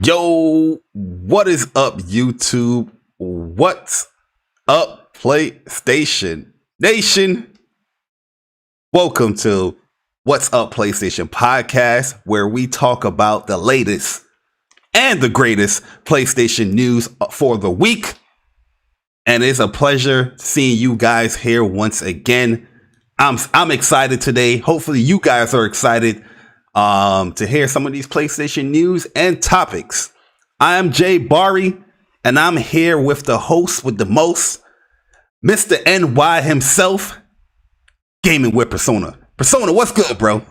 Yo, what is up, YouTube? What's up, PlayStation Nation? Welcome to What's Up, PlayStation Podcast, where we talk about the latest and the greatest PlayStation news for the week. And it's a pleasure seeing you guys here once again. I'm excited today. Hopefully you guys are excited to hear some of these PlayStation news and topics. I am Jay Bari, and I'm here with the host with the most, Mr. NY himself, Gaming with Persona. Persona, what's good, bro?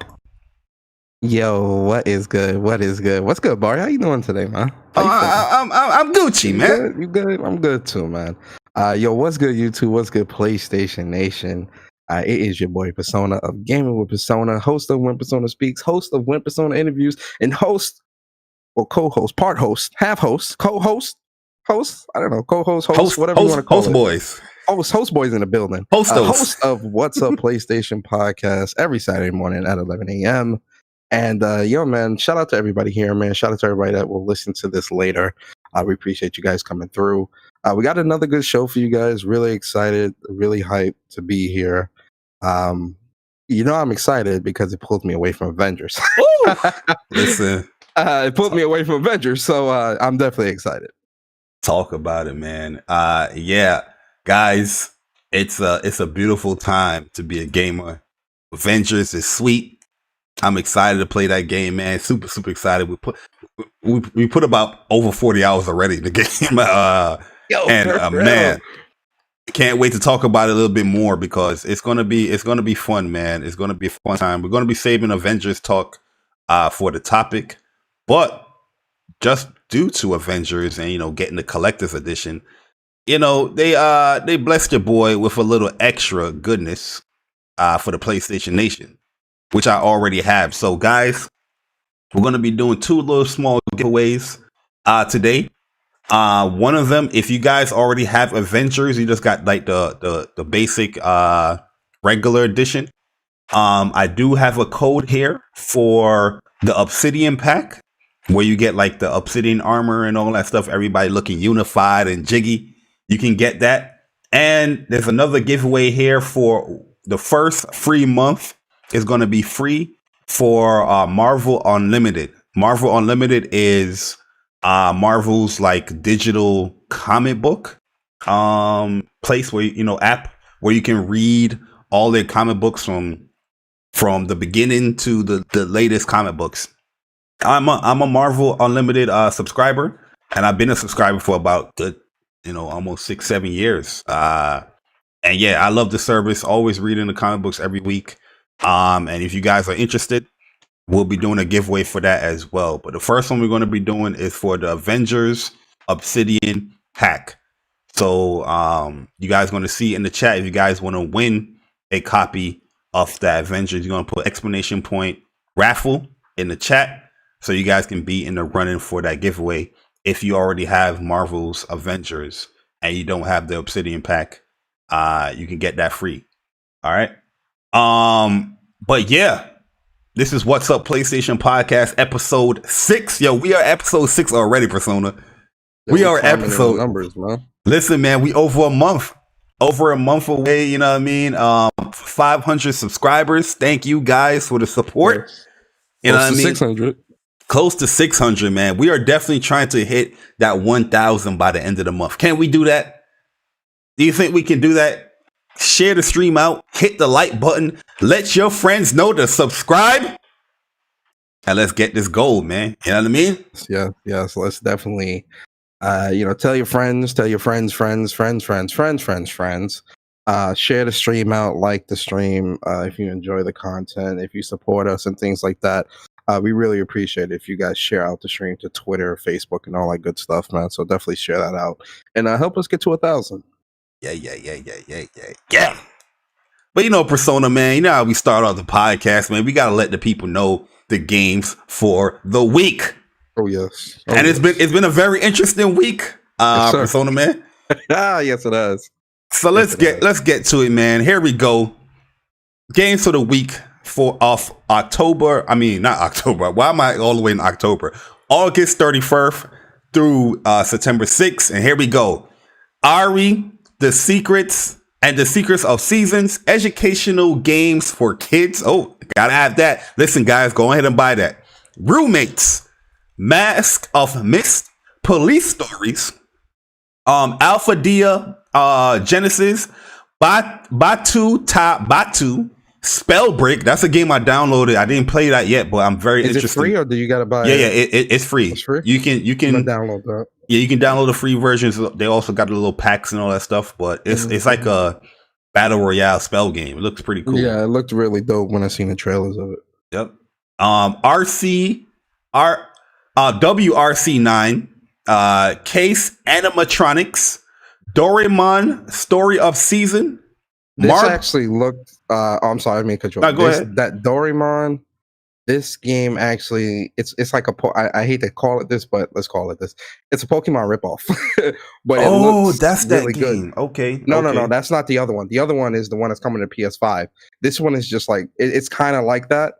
Yo, what is good? What is good? What's good, Bari? How you doing today, man? I'm Gucci, man. You good? I'm good too, man. Yo, what's good, YouTube? What's good, PlayStation Nation? It is your boy Persona of Gaming with Persona, host of When Persona Speaks, host of When Persona Interviews, and host, or co-host, part host, half host, co-host, host, I don't know, co-host, host, whatever you want to call it. Host boys in the building. Host of What's Up PlayStation Podcast every Saturday morning at 11 a.m. And yo, man, shout out to everybody here, man. Shout out to everybody that will listen to this later. We appreciate you guys coming through. We got another good show for you guys. Really excited, really hyped to be here. You know, I'm excited because it pulled me away from Avengers. Listen, it pulled me away from Avengers, so I'm definitely excited. Talk about it, man. Yeah, guys, it's a beautiful time to be a gamer. Avengers is sweet. I'm excited to play that game, man. Super excited. We put about over 40 hours already in the game. Man, can't wait to talk about it a little bit more because it's gonna be fun, man. It's gonna be a fun time. We're gonna be saving Avengers talk for the topic, but just due to Avengers and getting the collector's edition, they blessed your boy with a little extra goodness for the PlayStation Nation, which I already have. So, guys, we're gonna be doing two little small giveaways today. One of them, if you guys already have Avengers, you just got like the basic regular edition. I do have a code here for the Obsidian pack, where you get like the Obsidian armor and all that stuff, everybody looking unified and jiggy. You can get that. And there's another giveaway here for the first free month is going to be free for Marvel Unlimited. Marvel Unlimited is Marvel's like digital comic book place where app where you can read all their comic books from the beginning to the latest comic books. I'm a Marvel Unlimited subscriber, and I've been a subscriber for about almost 6-7 years. And yeah, I love the service. Always reading the comic books every week. And if you guys are interested, we'll be doing a giveaway for that as well. But the first one we're going to be doing is for the Avengers Obsidian pack. So you guys are going to see in the chat if you guys want to win a copy of the Avengers. You're going to put exclamation point raffle in the chat so you guys can be in the running for that giveaway. If you already have Marvel's Avengers and you don't have the Obsidian pack, you can get that free. All right. But yeah. This is What's Up PlayStation Podcast, episode 6. Yo, we are episode 6 already, Persona. We are episode numbers, man. Listen, man, we over a month away. You know what I mean? 500 subscribers. Thank you guys for the support. You know what I mean? 600. Close to 600, man. We are definitely trying to hit that 1,000 by the end of the month. Can we do that? Do you think we can do that? Share the stream out, hit the like button, let your friends know to subscribe, and let's get this goal, man. You know what I mean? Yeah. So let's definitely, tell your friends, friends. Share the stream out, like the stream. If you enjoy the content, if you support us and things like that, we really appreciate it if you guys share out the stream to Twitter, Facebook, and all that good stuff, man. So definitely share that out and help us get to 1,000. Yeah. But Persona, man, you know how we start off the podcast, man. We gotta let the people know the games for the week. Oh yes. It's been a very interesting week, yes, Persona, man. Yes, it has. So let's get to it, man. Here we go. Games for the week of October. I mean, not October. Why am I all the way in October? August 31st through September 6th. And here we go. Ari, The Secrets and the Secrets of Seasons, educational games for kids. Oh, gotta have that. Listen, guys, go ahead and buy that. Roommates, Mask of Mist, Police Stories, Alpha Dia, Genesis, Batu, Spellbreak. That's a game I downloaded. I didn't play that yet, but I'm very interested. Is it free or do you gotta buy it? Yeah, it's free. It's free? You can download that. Yeah, you can download the free versions. They also got the little packs and all that stuff, but it's like a battle royale spell game. It looks pretty cool. Yeah, it looked really dope when I seen the trailers of it. Yep. WRC9, Case Animatronics, Doraemon Story of Season. This actually looked. I'm sorry, I mean control. No, go ahead. That Doraemon. This game actually, it's like I hate to call it this, but let's call it this. It's a Pokemon ripoff. But it looks that's really that game. Good. Okay. No, that's not the other one. The other one is the one that's coming to PS5. This one is just like it's kind of like that,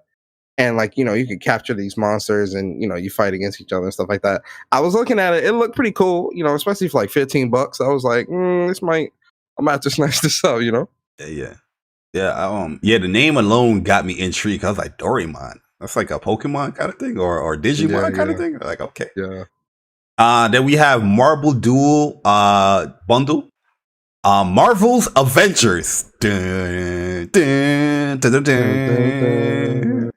and like you can capture these monsters and you fight against each other and stuff like that. I was looking at it; it looked pretty cool, especially for like $15. I was like, I might have to snatch this up, Yeah. The name alone got me intrigued. I was like, Doraemon. That's like a Pokemon kind of thing or Digimon kind of thing. Like, okay. Yeah. Then we have Marvel Duel bundle. Marvel's Avengers. Dun, dun, dun, dun, dun.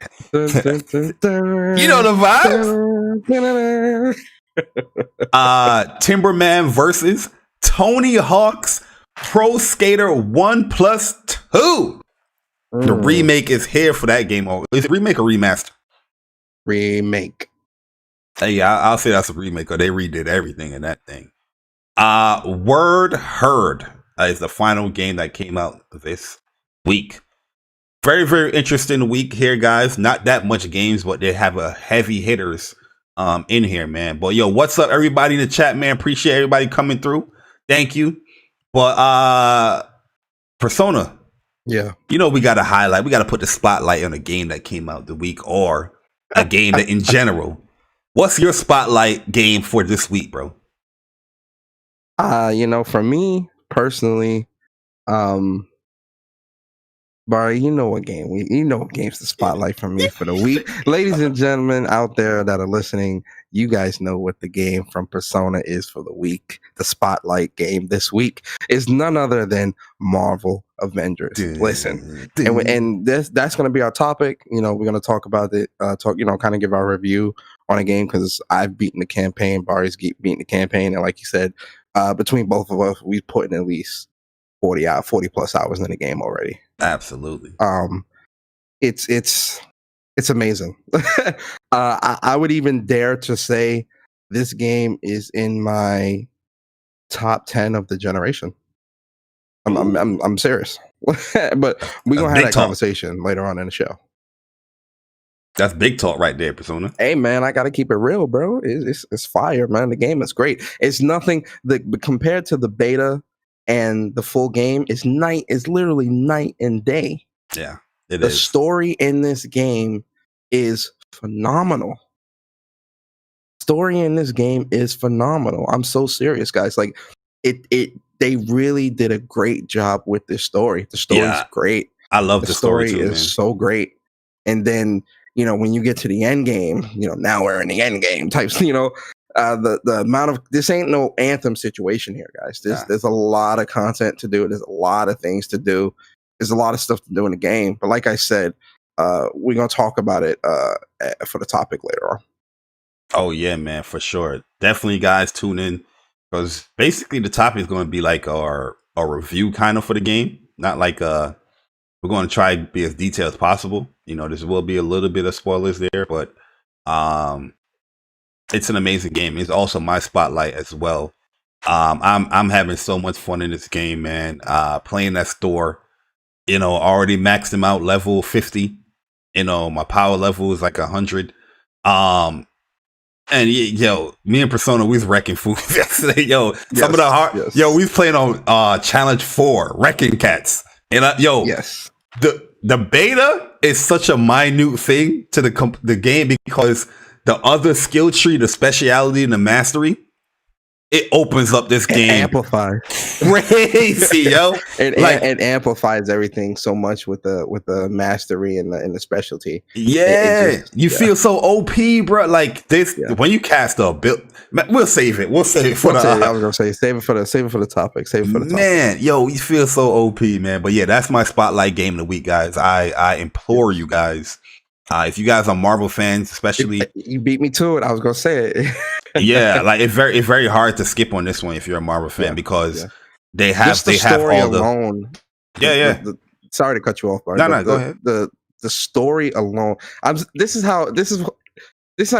You know the vibes. Timberman versus Tony Hawk's Pro Skater 1+2. The remake is here for that game. Is it remake or remaster? Remake. Hey, I'll say that's a remake, or they redid everything in that thing. Word Heard is the final game that came out this week. Very, very interesting week here, guys. Not that much games, but they have a heavy hitters in here, man. But yo, what's up, everybody in the chat, man? Appreciate everybody coming through. Thank you. But Persona. Yeah. We got to highlight. We got to put the spotlight on a game that came out the week or a game that in general. What's your spotlight game for this week, bro? For me personally, Bari, what game? What game's the spotlight for me for the week. Ladies and gentlemen out there that are listening, you guys know what the game from Persona is for the week. The spotlight game this week is none other than Marvel Avengers. Listen, and that's going to be our topic. We're going to talk about it. Kind of give our review on a game because I've beaten the campaign. Bari's beaten the campaign, and like you said, between both of us, we've put in at least 40 plus hours in the game already. Absolutely. It's amazing. I would even dare to say this game is in my top 10 of the generation. I'm serious. But we're gonna have that conversation later on in the show. That's big talk right there, Persona. Hey man, I gotta keep it real, bro. It's fire, man. The game is great. It's nothing compared to the beta and the full game is literally night and day. Yeah, the story in this game is phenomenal. Story in this game is phenomenal. I'm so serious, guys. Like they really did a great job with this story. The story's great. I love the story too, is so great. And then, when you get to the end game, now we're in the end game types, the amount of, this ain't no Anthem situation here, guys. There's a lot of content to do. There's a lot of things to do. There's a lot of stuff to do in the game. But like I said, we're going to talk about it for the topic later on. Oh, yeah, man, for sure. Definitely, guys, tune in. Because basically the topic is going to be like our review kind of for the game. Not like we're going to try to be as detailed as possible. There will be a little bit of spoilers there, but it's an amazing game. It's also my spotlight as well. I'm having so much fun in this game, man. Playing that store, already maxed them out level 50. My power level is like 100. And me and Persona, we was wrecking food yesterday. Some of the hard. Yes. We was playing on Challenge 4, Wrecking Cats. And yes, the beta is such a minute thing to the game because the other skill tree, the speciality, and the mastery, it opens up this game. Amplifies. Crazy, yo. It amplifies everything so much with the mastery and the specialty. Yeah, you feel so OP, bro. Like this when you cast a build. We'll save it. We'll save it for I was gonna say save it for the topic. Man, yo, you feel so OP, man. But yeah, that's my spotlight game of the week, guys. I implore you guys. If you guys are Marvel fans, especially you beat me to it. I was gonna say it. Yeah, like it's very hard to skip on this one if you're a Marvel fan because they have story all alone. Sorry to cut you off, Bart. No, go ahead. The story alone. This is how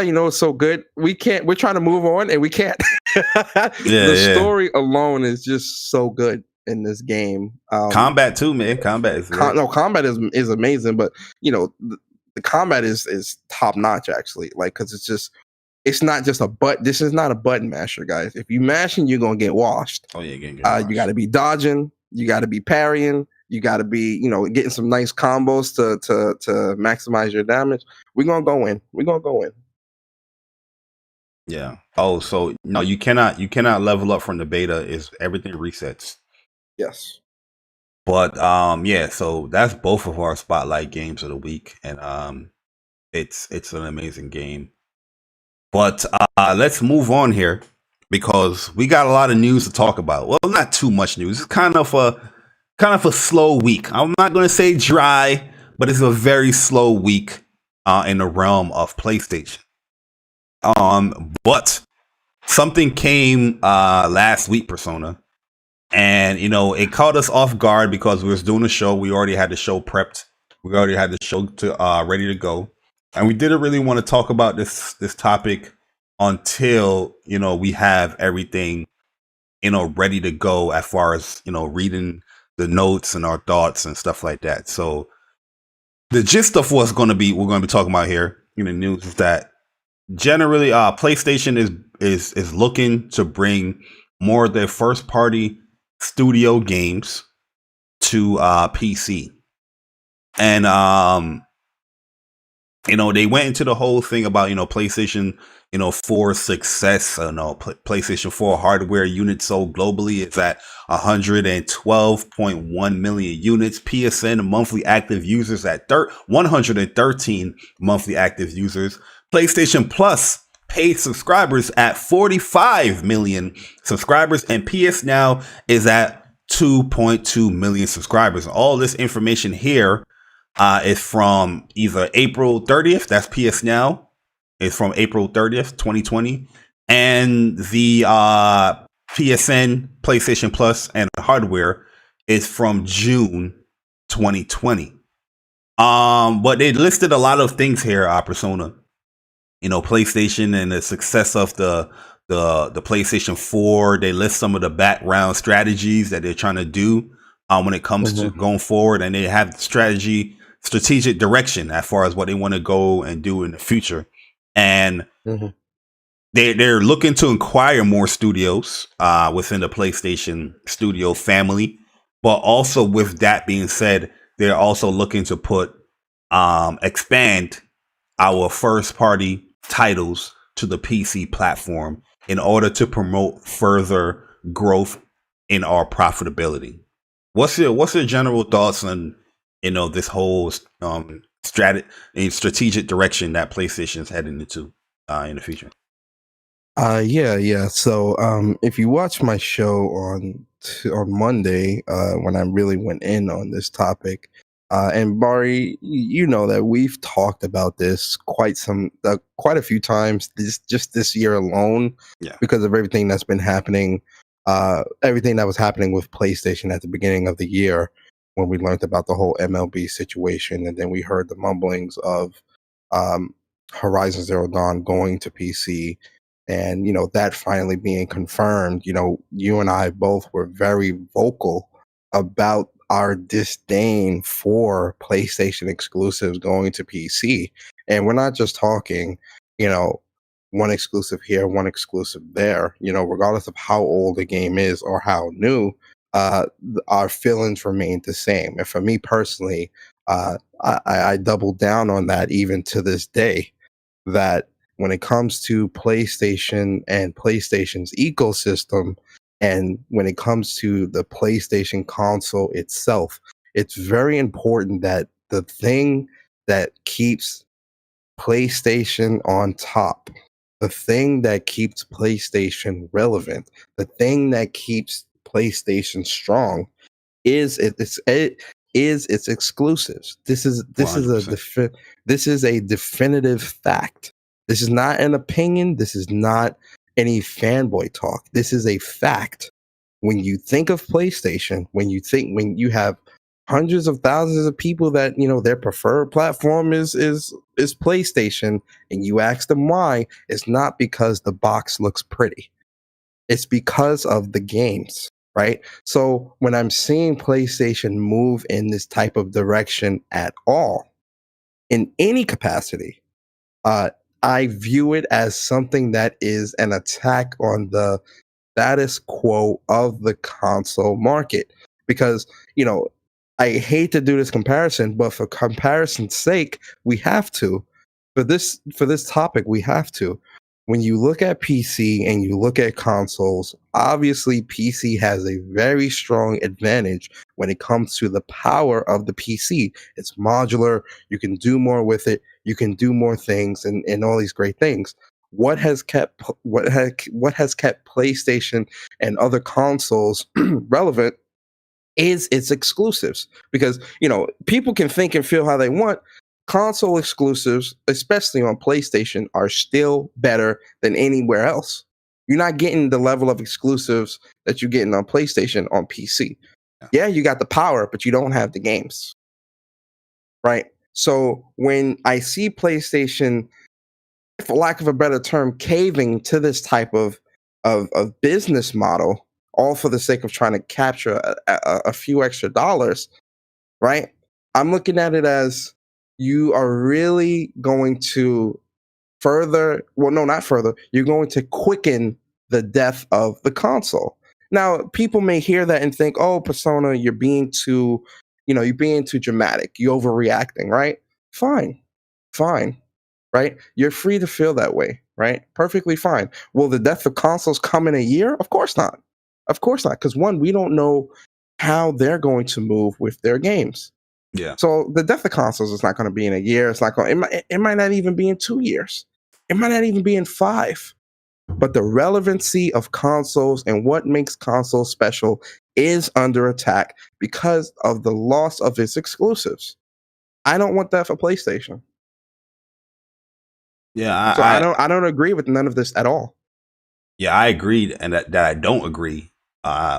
you know it's so good. We're trying to move on and we can't. The story alone is just so good in this game. Combat too, man. Combat is combat is amazing, but you know the combat is top notch actually. Like because it's not just a butt. This is not a button masher, guys. If you mashing, you're gonna get washed. Oh yeah, get washed. You got to be dodging. You got to be parrying. You got to be, getting some nice combos to maximize your damage. We're gonna go in. Yeah. Oh, so no, you cannot level up from the beta. Is everything resets? Yes. But yeah. So that's both of our spotlight games of the week, and it's an amazing game. But let's move on here because we got a lot of news to talk about. Well, not too much news. It's kind of a slow week. I'm not going to say dry, but it's a very slow week in the realm of PlayStation. But something came last week, Persona, and it caught us off guard because we was doing a show. We already had the show prepped. We already had the show ready to go. And we didn't really want to talk about this topic until, we have everything, ready to go as far as, reading the notes and our thoughts and stuff like that. So the gist of what's we're going to be talking about here in the news is that generally PlayStation is looking to bring more of their first party studio games to PC. And they went into the whole thing about, PlayStation, 4 success. PlayStation 4 hardware units sold globally is at 112.1 million units. PSN monthly active users at 113 monthly active users. PlayStation Plus paid subscribers at 45 million subscribers. And PS Now is at 2.2 million subscribers. All this information here is from either April 30th, that's PS Now, is from April 30th, 2020, and the PSN, PlayStation Plus, and hardware is from June 2020. But they listed a lot of things here, Persona. PlayStation and the success of the PlayStation 4. They list some of the background strategies that they're trying to do when it comes to going forward, and they have strategic direction as far as what they want to go and do in the future. And they're looking to acquire more studios within the PlayStation studio family. But also with that being said, they're also looking to expand our first party titles to the PC platform in order to promote further growth in our profitability. What's your general thoughts on this whole strategic direction that PlayStation is heading into in the future? Yeah. So if you watch my show on Monday, when I really went in on this topic, and Bari, you know that we've talked about this quite a few times this year alone, because of everything that's been happening, everything that was happening with PlayStation at the beginning of the year when we learned about the whole MLB situation, and then we heard the mumblings of Horizon Zero Dawn going to PC, and that finally being confirmed. You and I both were very vocal about our disdain for PlayStation exclusives going to PC. And we're not just talking, one exclusive here, one exclusive there. Regardless of how old the game is or how new, our feelings remain the same. And for me personally, I double down on that even to this day, that when it comes to PlayStation and PlayStation's ecosystem, and when it comes to the PlayStation console itself, it's very important that the thing that keeps PlayStation on top, the thing that keeps PlayStation relevant, the thing that keeps PlayStation strong is its exclusives. $100%. This is a definitive fact. This is not an opinion. This is not any fanboy talk. This is a fact. When you think of PlayStation, when you have hundreds of thousands of people that their preferred platform is PlayStation, and you ask them why, it's not because the box looks pretty. It's because of the games, right? So when I'm seeing PlayStation move in this type of direction at all, in any capacity, I view it as something that is an attack on the status quo of the console market. Because, I hate to do this comparison, but for comparison's sake, we have to. For this topic, we have to. When you look at PC and you look at consoles, obviously PC has a very strong advantage when it comes to the power of the PC. It's modular, you can do more with it, you can do more things and all these great things. What has kept PlayStation and other consoles relevant is its exclusives, because people can think and feel how they want. Console exclusives, especially on PlayStation, are still better than anywhere else. You're not getting the level of exclusives that you're getting on PlayStation on PC. Yeah, you got the power, but you don't have the games, right? So when I see PlayStation, for lack of a better term, caving to this type of business model, all for the sake of trying to capture a few extra dollars, right? I'm looking at it as, you are really going to you're going to quicken the death of the console. Now, people may hear that and think, oh, Persona, you're being too dramatic. You're overreacting, right? Fine. Right? You're free to feel that way, right? Perfectly fine. Will the death of consoles come in a year? Of course not. Of course not. Because one, we don't know how they're going to move with their games. Yeah. So the death of consoles is not going to be in a year. It's not going. It might not even be in 2 years. It might not even be in 5. But the relevancy of consoles and what makes consoles special is under attack because of the loss of its exclusives. I don't want that for PlayStation. Yeah, I don't agree with none of this at all. Yeah, I agreed, and that I don't agree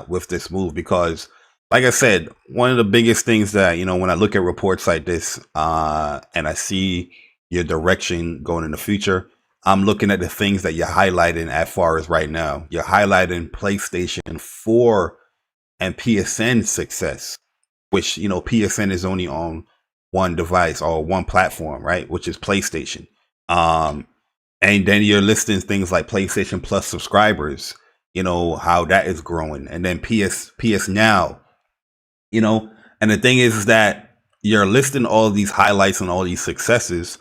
with this move because, like I said, one of the biggest things that when I look at reports like this and I see your direction going in the future, I'm looking at the things that you're highlighting as far as right now. You're highlighting PlayStation 4 and PSN success, which PSN is only on one device or one platform, right? Which is PlayStation. And then you're listing things like PlayStation Plus subscribers, how that is growing. And then PS Now, and the thing is that you're listing all these highlights and all these successes,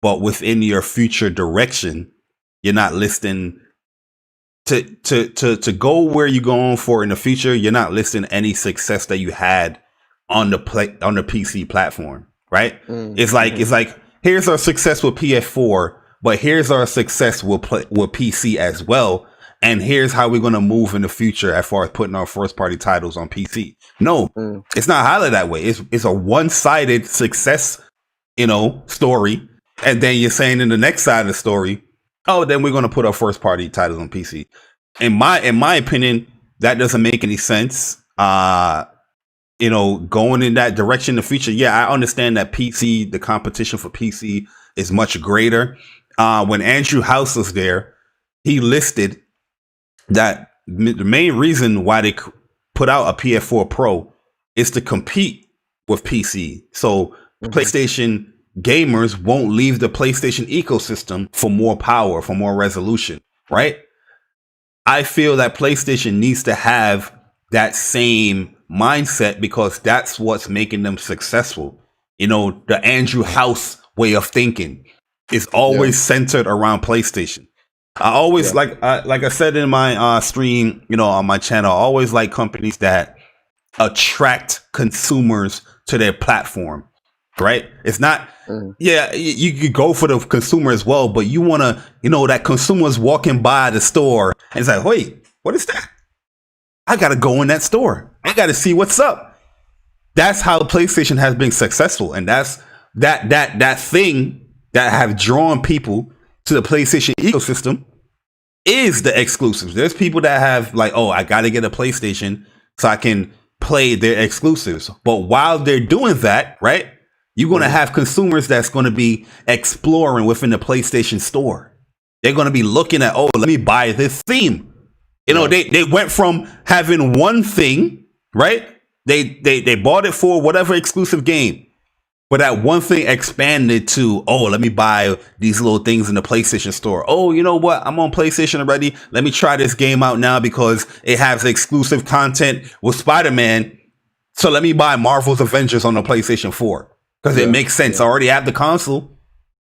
but within your future direction, you're not listing to go where you're going for in the future. You're not listing any success that you had on the PC platform, right? Mm-hmm. It's like, here's our success with PS4. But here's our success with PC as well. And here's how we're going to move in the future as far as putting our first party titles on PC. No, It's not highlighted that way. It's a one-sided success, story. And then you're saying in the next side of the story, oh, then we're going to put our first party titles on PC. In my opinion, that doesn't make any sense. Going in that direction in the future. Yeah, I understand that PC, the competition for PC is much greater. When Andrew House was there, he listed that the main reason why they put out a PS4 Pro is to compete with PC. So PlayStation gamers won't leave the PlayStation ecosystem for more power, for more resolution, right? I feel that PlayStation needs to have that same mindset because that's what's making them successful. The Andrew House way of thinking. is always centered around PlayStation. I always like I said in my stream, on my channel, I always like companies that attract consumers to their platform, right? It's not, you could go for the consumer as well, but you want to, that consumer's walking by the store and it's like, wait, what is that? I got to go in that store. I got to see what's up. That's how PlayStation has been successful. And that's that thing that have drawn people to the PlayStation ecosystem is the exclusives. There's people that have like, oh, I got to get a PlayStation so I can play their exclusives. But while they're doing that, right, you're going to have consumers that's going to be exploring within the PlayStation store. They're going to be looking at, oh, let me buy this theme. They went from having one thing, right? They bought it for whatever exclusive game. But that one thing expanded to, oh, let me buy these little things in the PlayStation store. Oh, you know what? I'm on PlayStation already. Let me try this game out now because it has exclusive content with Spider-Man. So let me buy Marvel's Avengers on the PlayStation 4 because it makes sense. I already have the console.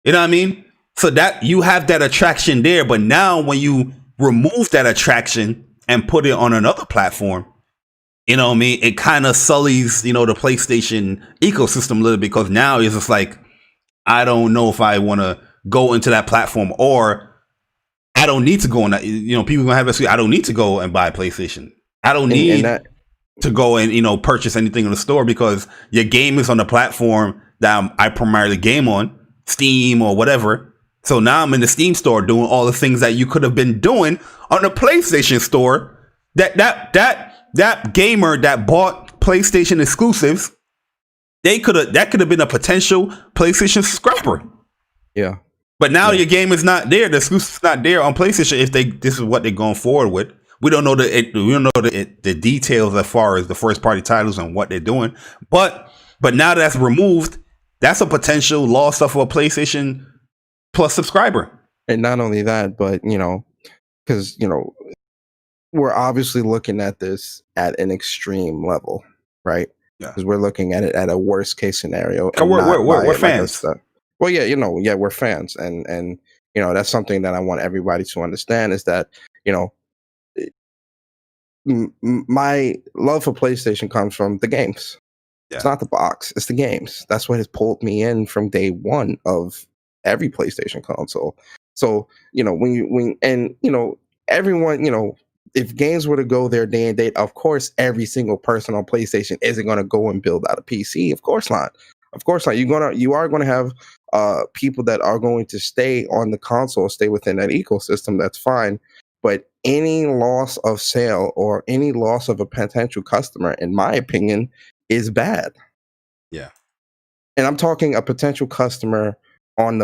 You know what I mean? So that you have that attraction there. But now when you remove that attraction and put it on another platform, you know what I mean? It kind of sullies, the PlayStation ecosystem a little bit because now it's just like, I don't know if I want to go into that platform or I don't need to go on that. People gonna have this. I don't need to go and buy a PlayStation. I don't need to go and, purchase anything in the store because your game is on the platform that I primarily game on, Steam or whatever. So now I'm in the Steam store doing all the things that you could have been doing on the PlayStation store. That gamer that bought PlayStation exclusives, that could have been a potential PlayStation subscriber. Yeah. But now your game is not there. The exclusive's not there on PlayStation. If this is what they're going forward with, we don't know the details as far as the first party titles and what they're doing. But now that's removed, that's a potential loss of a PlayStation Plus subscriber. And not only that, but because we're obviously looking at this at an extreme level, right? Because we're looking at it at a worst case scenario. And we're fans. Well, we're fans, and that's something that I want everybody to understand is that my love for PlayStation comes from the games. It's not the box; it's the games. That's what has pulled me in from day one of every PlayStation console. So everyone, if games were to go their day and date, of course, every single person on PlayStation isn't going to go and build out a PC. Of course not. Of course not. You are going to have people that are going to stay on the console, stay within that ecosystem. That's fine. But any loss of sale or any loss of a potential customer, in my opinion, is bad. Yeah. And I'm talking a potential customer on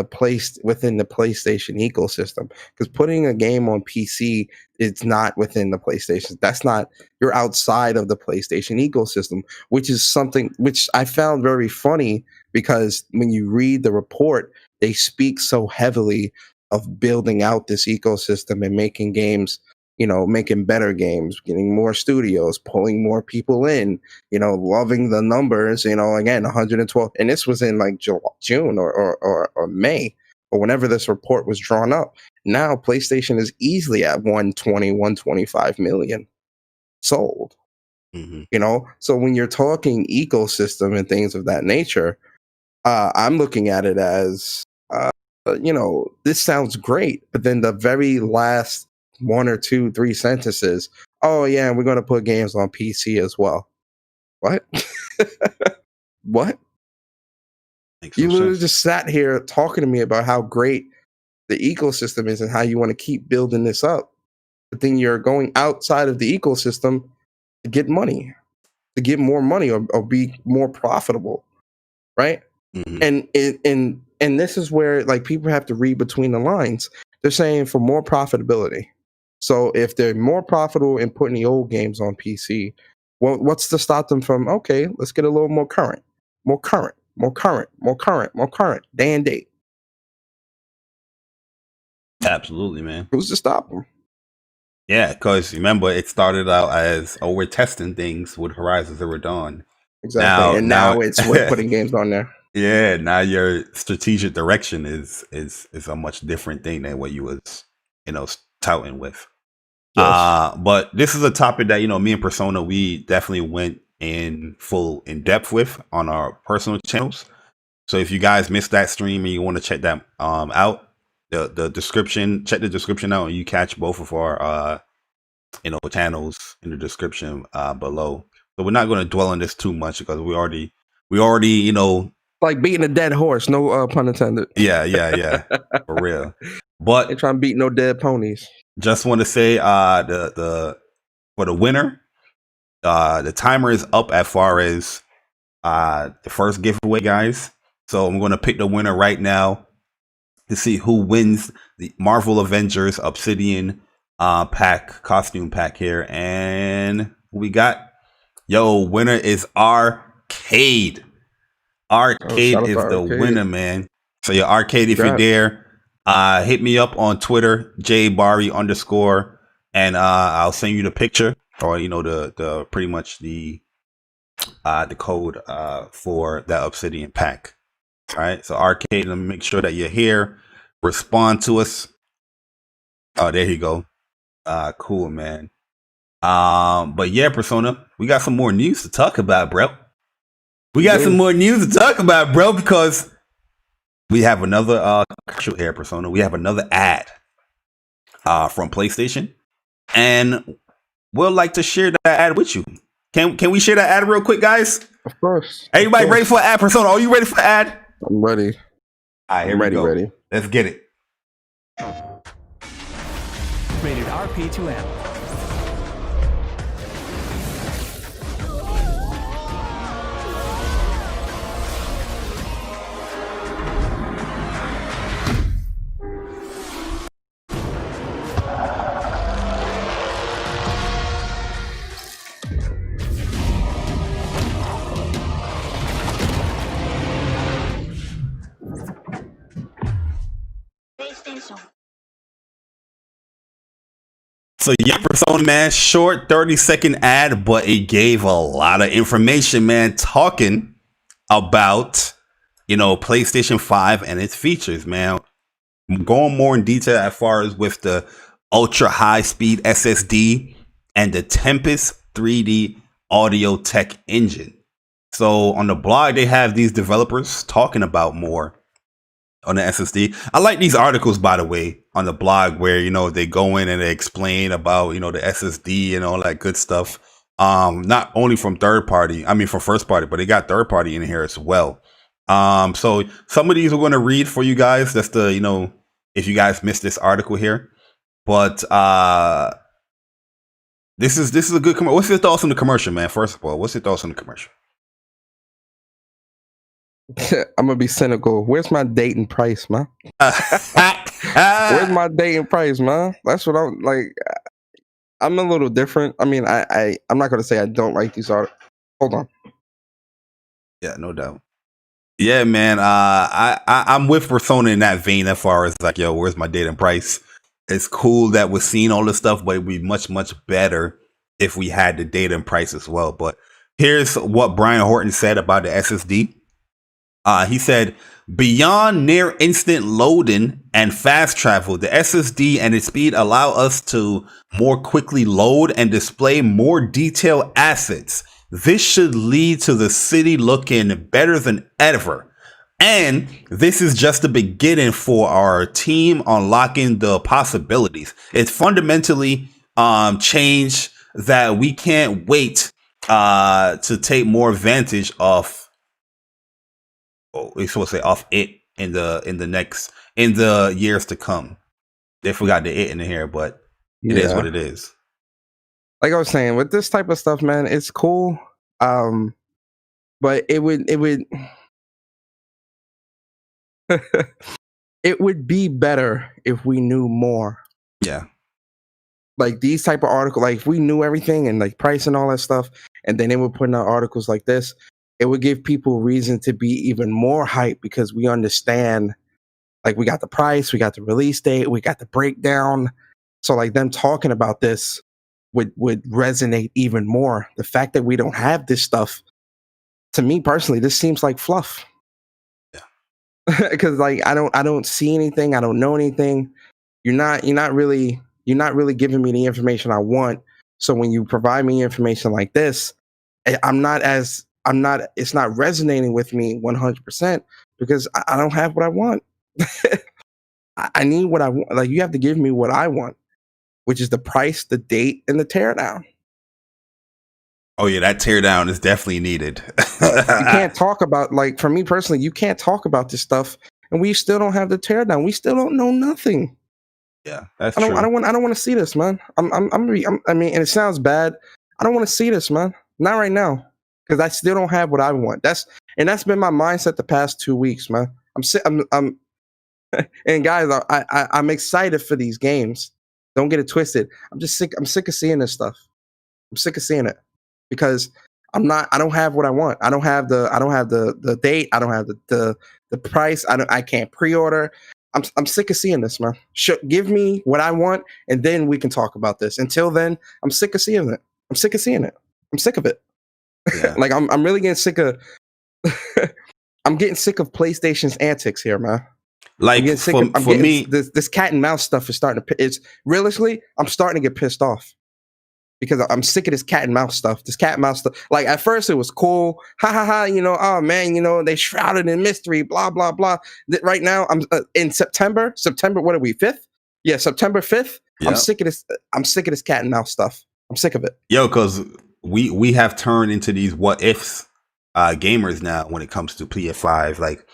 within the PlayStation ecosystem, because putting a game on PC is not within the PlayStation. You're outside of the PlayStation ecosystem, which is something which I found very funny because when you read the report, they speak so heavily of building out this ecosystem and making games, making better games, getting more studios, pulling more people in, loving the numbers, again, 112. And this was in like June or May or whenever this report was drawn up. Now PlayStation is easily at 120, 125 million sold. So when you're talking ecosystem and things of that nature, I'm looking at it as, this sounds great, but then the very last 1 or 2, 3 sentences, oh yeah, we're going to put games on PC as well. What? What? You literally just sat here talking to me about how great the ecosystem is and how you want to keep building this up. But then you're going outside of the ecosystem to get money, to get more money or be more profitable. Right? And this is where like people have to read between the lines. They're saying for more profitability. So if they're more profitable in putting the old games on PC, well, what's to stop them from, okay, let's get a little more current, day and date. Absolutely, man. Who's to stop them? Yeah, because remember, it started out as, oh, we're testing things with Horizon Zero Dawn. Exactly. Now it's we're putting games on there. Yeah, now your strategic direction is a much different thing than what you was, touting with. Yes. But this is a topic that, me and Persona, we definitely went in depth with on our personal channels. So if you guys missed that stream and you want to check that out, the description, check the description out, and you catch both of our channels in the description below. So we're not going to dwell on this too much because we already like beating a dead horse. No pun intended. Yeah, for real. But they trying to beat no dead ponies. Just want to say the for the winner, the timer is up as far as the first giveaway, guys. So I'm going to pick the winner right now to see who wins the Marvel Avengers Obsidian costume pack here. And we got, winner is Arcade. Arcade is the winner, man. So yeah, Arcade, if you're there, hit me up on Twitter, Jay Bari _, and I'll send you the picture, or the pretty much the code for that Obsidian pack. All right, so Arcade, let me make sure that you're here. Respond to us. Oh, there you go. Cool, man. But yeah, Persona, we got some more news to talk about, bro. Some more news to talk about, bro, because we have another commercial here, Persona. We have another ad from PlayStation, and we'll like to share that ad with you. Can we share that ad real quick, guys? Of course. Everybody ready for an ad, Persona? Are you ready for an ad? I'm ready. All right, here we go. Ready. Let's get it. Rated RP2M. So yeah, Persona, man, short 30-second ad, but it gave a lot of information, man, talking about, PlayStation 5 and its features, man. I'm going more in detail as far as with the ultra high speed SSD and the Tempest 3D audio tech engine. So on the blog, they have these developers talking about more on the SSD. I like these articles, by the way, on the blog where, they go in and they explain about, the SSD and all that good stuff. Not only from from first party, but they got third party in here as well. So some of these we're going to read for you guys. That's the, if you guys missed this article here, but, this is a good commercial. What's your thoughts on the commercial, man? First of all, what's your thoughts on the commercial? I'm gonna be cynical. Where's my date and price, man? Where's my date and price, man? That's what I'm like. I'm a little different. I mean, I'm not gonna say I don't like these articles. Hold on. Yeah, no doubt. Yeah, man. I'm with Persona in that vein as far as like, where's my date and price? It's cool that we're seeing all this stuff, but it'd be much, much better if we had the data and price as well. But here's what Brian Horton said about the SSD. He said, beyond near instant loading and fast travel, the SSD and its speed allow us to more quickly load and display more detailed assets. This should lead to the city looking better than ever. And this is just the beginning for our team unlocking the possibilities. It's fundamentally change that we can't wait to take more advantage of. We're supposed to say off it in the years to come. They forgot the it in here, but it is what it is. Like I was saying, with this type of stuff, man, it's cool. But it would it would be better if we knew more. Yeah. Like these type of articles, like if we knew everything and like price and all that stuff, and then they would put out articles like this, it would give people reason to be even more hyped because we understand, like we got the price, we got the release date, we got the breakdown. So like them talking about this would resonate even more. The fact that we don't have this stuff, to me personally, this seems like fluff. because like I don't see anything, I don't know anything. You're not really giving me the information I want. So when you provide me information like this, it's not resonating with me 100% because I don't have what I want. I need what I want. Like, you have to give me what I want, which is the price, the date, and the teardown. Oh yeah, that teardown is definitely needed. You can't talk about, like, for me personally, you can't talk about this stuff and we still don't have the teardown. We still don't know nothing. Yeah, that's true. I don't want to see this, man. I mean, and it sounds bad. I don't want to see this, man. Not right now, because I still don't have what I want. That's been my mindset the past 2 weeks, man. I'm and guys, I'm excited for these games. Don't get it twisted. I'm just sick. I'm sick of seeing this stuff. I'm sick of seeing it because I don't have what I want. I don't have the date. I don't have the price. I can't pre-order. I'm sick of seeing this, man. Give me what I want, and then we can talk about this. Until then, I'm sick of seeing it. I'm sick of seeing it. I'm sick of it. Yeah. Like I'm really getting sick of. I'm getting sick of PlayStation's antics here, man. Like for me, this cat and mouse stuff is starting to. It's realistically, I'm starting to get pissed off because I'm sick of this cat and mouse stuff. This cat and mouse stuff. Like at first it was cool, ha ha ha. You know, oh man, you know they shrouded in mystery, blah blah blah. Right now I'm in September. What are we? 5th? Yeah, September 5th. Yep. I'm sick of this. I'm sick of this cat and mouse stuff. I'm sick of it. Yo, because we have turned into these what ifs gamers now when it comes to PS5. Like,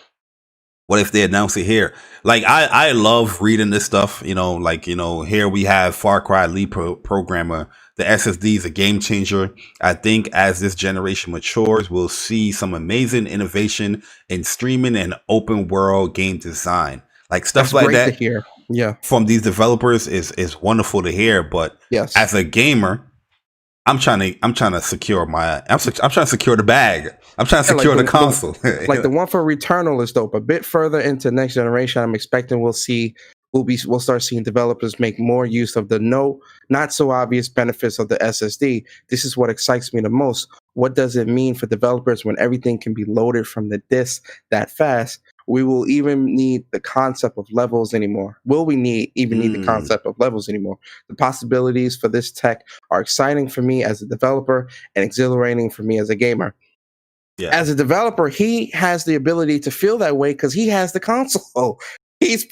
what if they announce it here? Like, I love reading this stuff, you know, like, you know, here we have Far Cry lead programmer. The SSD is a game changer. I think as this generation matures, we'll see some amazing innovation in streaming and open world game design. Like stuff That's like great that to hear. Yeah, from these developers is wonderful to hear. But yes, as a gamer, I'm trying to secure I'm trying to secure the bag. I'm trying to secure the console. Like the one for Returnal is dope. A bit further into next generation, I'm expecting we'll start seeing developers make more use of the not so obvious benefits of the SSD. This is what excites me the most. What does it mean for developers when everything can be loaded from the disk that fast? We will even need the concept of levels anymore. Will we need the concept of levels anymore? The possibilities for this tech are exciting for me as a developer and exhilarating for me as a gamer. Yeah. As a developer, he has the ability to feel that way because he has the console. He's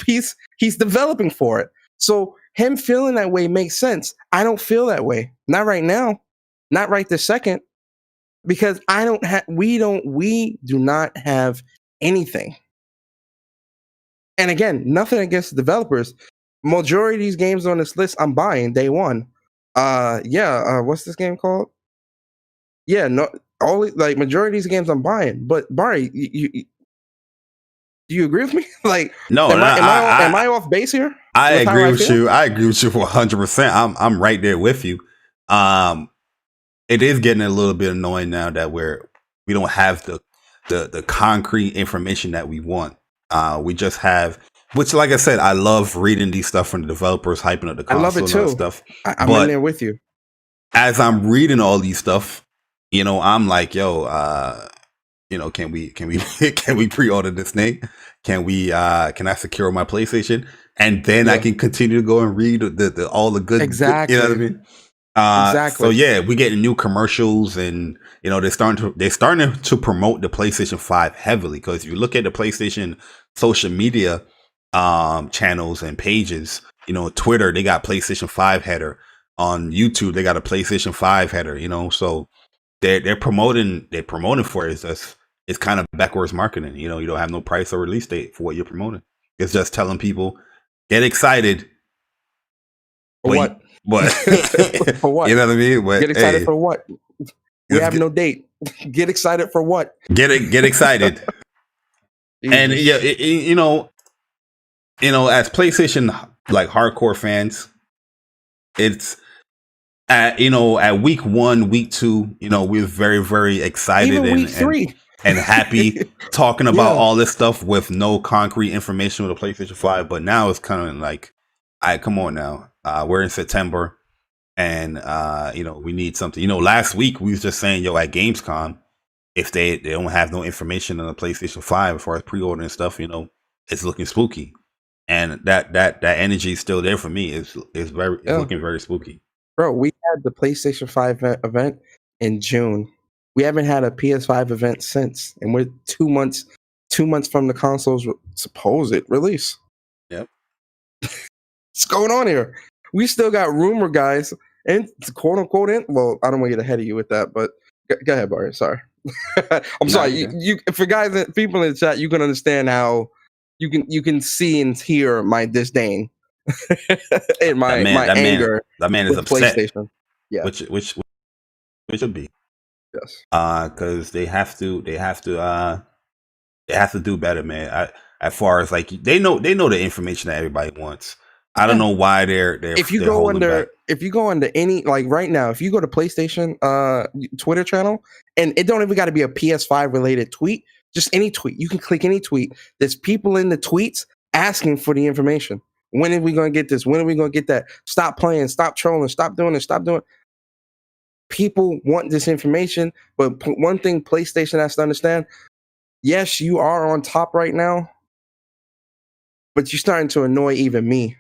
developing for it. So him feeling that way makes sense. I don't feel that way. Not right now. Not right this second. Because we do not have anything. And again, nothing against the developers. Majority of these games on this list I'm buying day one. What's this game called? Yeah, no, majority of these games I'm buying. But Bari, do you agree with me? Like, no, am I off base here? I agree with you. I agree with you 100%. I'm right there with you. It is getting a little bit annoying now that we don't have the concrete information that we want. We just have, which, like I said, I love reading these stuff from the developers, hyping up the console. I love it too. And stuff. I'm in there with you. As I'm reading all these stuff, you know, I'm like, yo, you know, can we pre-order this thing? Can I secure my PlayStation? And then I can continue to go and read all the good. Exactly. You know what I mean? Exactly. So yeah, we're getting new commercials, and you know they're starting to promote the PlayStation 5 heavily. Because if you look at the PlayStation social media channels and pages, you know, Twitter, they got PlayStation 5 header. On YouTube, they got a PlayStation 5 header. You know, so they're promoting for it. It's kind of backwards marketing. You know, you don't have no price or release date for what you're promoting. It's just telling people, get excited. For what? But for what? You know what I mean? But, get excited for what? We have no date. Get excited for what? Get excited. And yeah, you know, as PlayStation like hardcore fans, it's at week 1, week 2, you know, we're very, very excited. Even week 3. And happy talking about all this stuff with no concrete information with a PlayStation 5. But now it's kind of like, all right, come on now. We're in September, and you know, we need something. You know, last week we was just saying, yo, at Gamescom, if they don't have no information on the PlayStation 5 as far as pre-order and stuff, it's looking spooky. And that energy is still there for me. It's looking very spooky. Bro, we had the PlayStation 5 event in June. We haven't had a PS5 event since, and we're 2 months from the console's supposed release. Yep. What's going on here? We still got rumor guys and quote unquote well, I don't want to get ahead of you with that, but go ahead, Bari. Sorry. I'm sorry. You for guys, people in the chat, you can understand how you can see and hear my disdain and my anger. That man is upset. PlayStation. Yeah. Which should be. Yes. Because they have to do better, man. As far as like they know the information that everybody wants. I don't know why they're if you go under any, like right now, if you go to PlayStation Twitter channel, and it don't even got to be a PS5 related tweet, just any tweet. You can click any tweet. There's people in the tweets asking for the information. When are we going to get this? When are we going to get that? Stop playing, stop trolling, stop doing it, stop doing it. People want this information, but one thing PlayStation has to understand, yes, you are on top right now, but you're starting to annoy even me.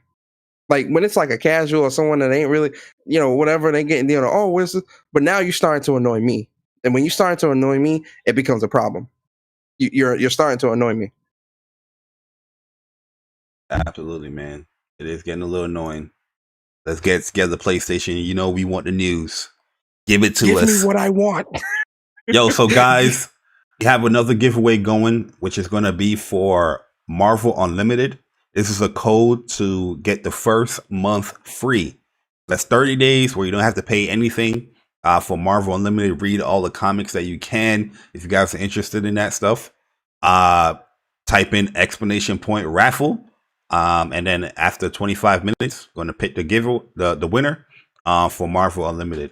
Like when it's like a casual or someone that ain't really, whatever they get, oh, where's this? But now you're starting to annoy me. And when you start to annoy me, it becomes a problem. You're starting to annoy me. Absolutely, man. It is getting a little annoying. Let's get together, PlayStation. We want the news. Give it to us. Give me what I want. Yo, so guys, we have another giveaway going, which is going to be for Marvel Unlimited. This is a code to get the first month free. That's 30 days where you don't have to pay anything for Marvel Unlimited. Read all the comics that you can. If you guys are interested in that stuff, type in !raffle. And then after 25 minutes, going to pick the winner for Marvel Unlimited.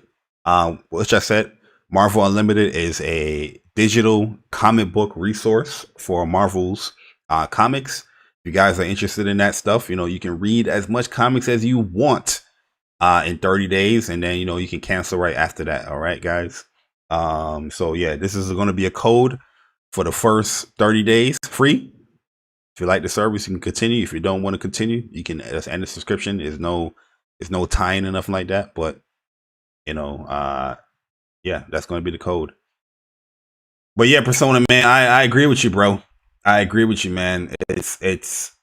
Which I said, Marvel Unlimited is a digital comic book resource for Marvel's comics. If you guys are interested in that stuff, you can read as much comics as you want in 30 days. And then, you can cancel right after that. All right, guys. So yeah, this is going to be a code for the first 30 days free. If you like the service, you can continue. If you don't want to continue, you can just end the subscription. There's no tie-in or nothing like that. But, yeah, that's going to be the code. But yeah, Persona, man, I agree with you, bro. I agree with you, man. It's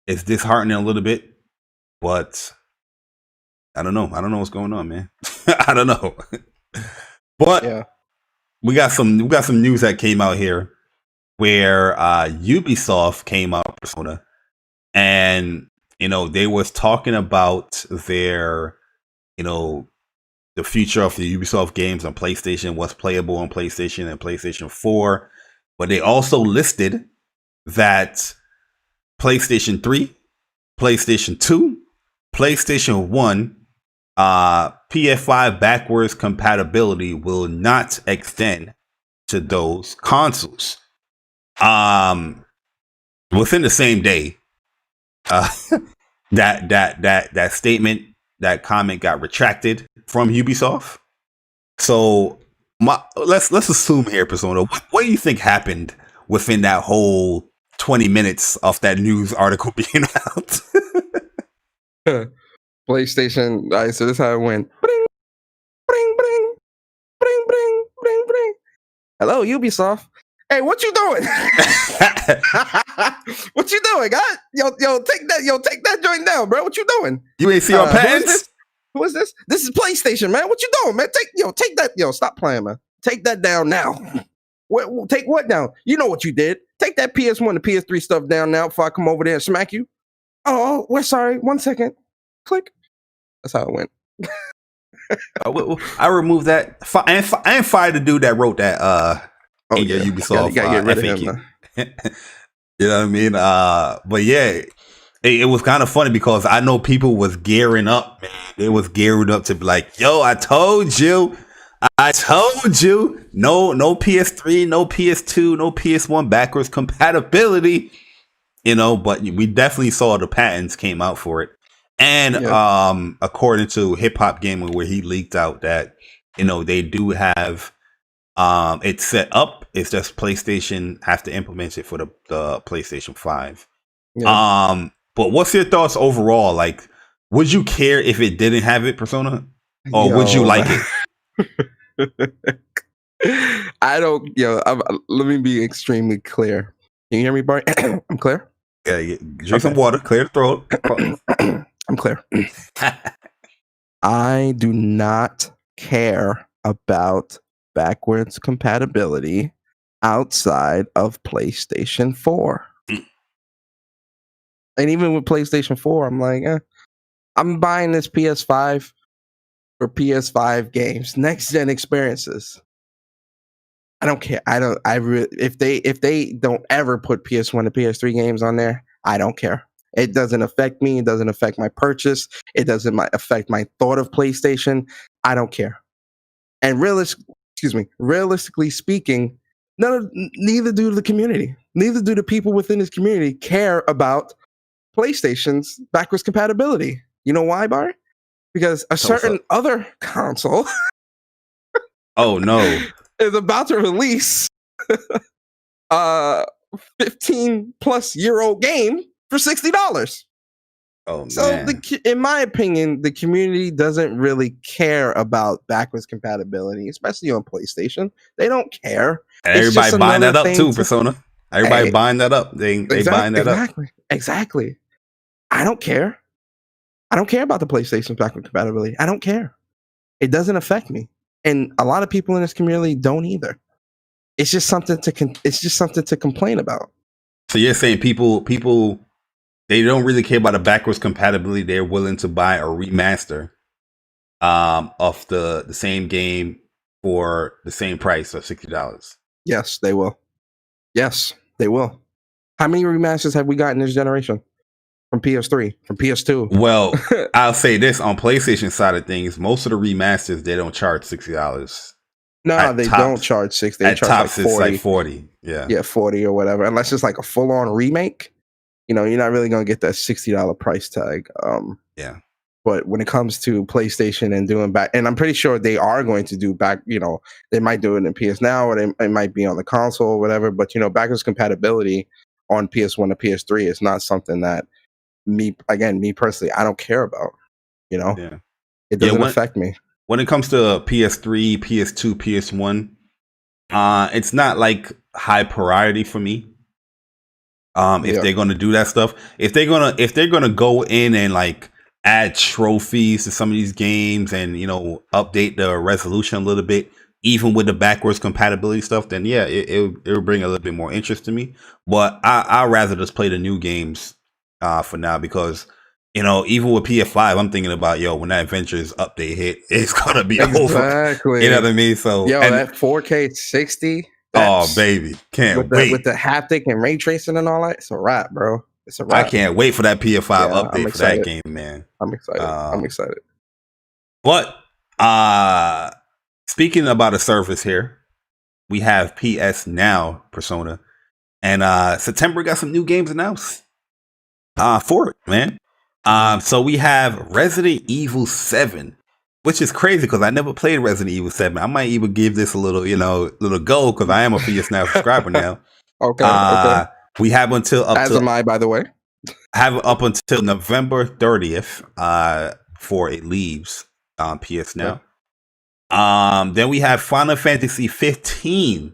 disheartening a little bit, but I don't know. I don't know what's going on, man. I don't know. But yeah, we got some news that came out here where Ubisoft came out, Persona, and they was talking about their the future of the Ubisoft games on PlayStation, what's playable on PlayStation and PlayStation 4. But they also listed that PlayStation 3, PlayStation 2, PlayStation 1, PS5 backwards compatibility will not extend to those consoles. Within the same day, that statement, that comment got retracted from Ubisoft. So let's assume here, Persona, what do you think happened within that whole 20 minutes of that news article being out? PlayStation. All right, so this is how it went. Bring, bring, bring, bring, bring, bring, bring. Hello, Ubisoft. Hey, what you doing? What you doing, guys? Yo, take that joint down, bro. What you doing? You ain't see our pants? Who is this? This is PlayStation, man. What you doing, man? Take that. Stop playing, man. Take that down now. Take what down? You know what you did. Take that PS1 to PS3 stuff down now before I come over there and smack you. Oh, we're sorry. 1 second. Click. That's how it went. I removed that. I ain't fired the dude that wrote that. Your Ubisoft gotta get rid of him. You know what I mean? But yeah, it was kind of funny because I know people was gearing up, man. They was gearing up to be like, yo, I told you. No PS3, no PS2, no PS1 backwards compatibility. But we definitely saw the patents came out for it. And according to Hip Hop Gamer, where he leaked out that, they do have It's set up. It's just PlayStation have to implement it for the PlayStation 5. Yeah. But what's your thoughts overall? Like, would you care if it didn't have it, Persona? Or would you like it? I don't, let me be extremely clear. Can you hear me, Bart? I'm clear? Yeah, drink some water, clear the throat. I'm clear. I do not care about backwards compatibility outside of PlayStation 4. And even with PlayStation 4, I'm like, I'm buying this PS5 for PS5 games, next gen experiences. I don't care. If they don't ever put PS1 to PS3 games on there, I don't care. It doesn't affect me. It doesn't affect my purchase. It doesn't affect my thought of PlayStation. I don't care. And realistically speaking, neither do the community. Neither do the people within this community care about PlayStation's backwards compatibility. You know why, Bar? Because a certain other console oh no is about to release a 15+ year old game for $60. Oh, so in my opinion, the community doesn't really care about backwards compatibility, especially on PlayStation. They don't care. And everybody buying that up too, Persona. Everybody buying that up. They buying that up. Exactly. I don't care. I don't care about the PlayStation's backward compatibility. I don't care. It doesn't affect me. And a lot of people in this community don't either. It's just something to complain about. So you're saying people they don't really care about the backwards compatibility. They're willing to buy a remaster of the same game for the same price of $60. Yes, they will. Yes, they will. How many remasters have we gotten this generation? From PS3, from PS2. Well, I'll say this on PlayStation side of things, most of the remasters they don't charge $60. No, they don't charge $60. They charge like 40. It's like 40. Yeah, 40 or whatever. Unless it's like a full-on remake, you're not really gonna get that $60 price tag. Yeah. But when it comes to PlayStation and doing back, and I'm pretty sure they are going to do back, they might do it in PS Now, or it might be on the console or whatever. But backwards compatibility on PS1 to PS3 is not something that me personally, I don't care about. Yeah. It doesn't affect me. When it comes to PS3, PS2, PS1, it's not like high priority for me. If they're gonna do that stuff, if they're gonna go in and like add trophies to some of these games and update the resolution a little bit, even with the backwards compatibility stuff, then yeah, it'll bring a little bit more interest to me. But I'd rather just play the new games for now, because even with PS5, I'm thinking about when that Avengers update hit, it's gonna be over. You know what I mean? So that 4K 60. Oh baby, can't wait with the haptic and ray tracing and all that. It's a wrap, bro. It's a wrap. I can't wait for that PS5 update for that game, man. I'm excited. But speaking about a service here, we have PS Now, Persona, and September got some new games announced for it, man. So we have Resident Evil 7, which is crazy because I never played Resident Evil 7. I might even give this a little, little go, because I am a PS Now subscriber now. Okay. We have until as am I, by the way. Have up until November 30th before it leaves PS Now. Then we have Final Fantasy 15.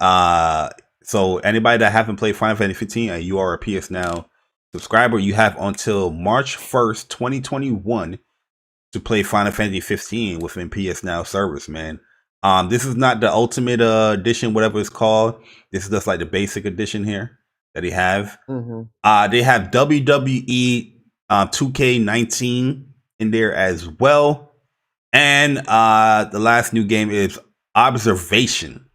So anybody that haven't played Final Fantasy 15 and you are a PS Now subscriber, you have until March 1st, 2021 to play Final Fantasy 15 within PS Now service, man. This is not the Ultimate Edition, whatever it's called. This is just like the basic edition here that they have. Mm-hmm. They have WWE 2K19 in there as well. And the last new game is Observation.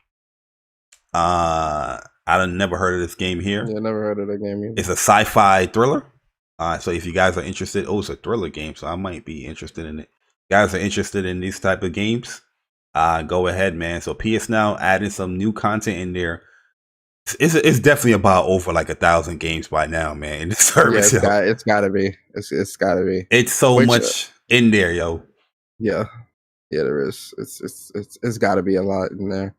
I've never heard of this game here. Yeah, never heard of that game either. It's a sci-fi thriller. So if you guys are interested, it's a thriller game, so I might be interested in it. If you guys are interested in these type of games, go ahead, man. So PS Now adding some new content in there. It's definitely about over like 1,000 games by now, man. In the service, it's gotta be. It's gotta be. It's so much in there, yo. Yeah, there is. It's gotta be a lot in there.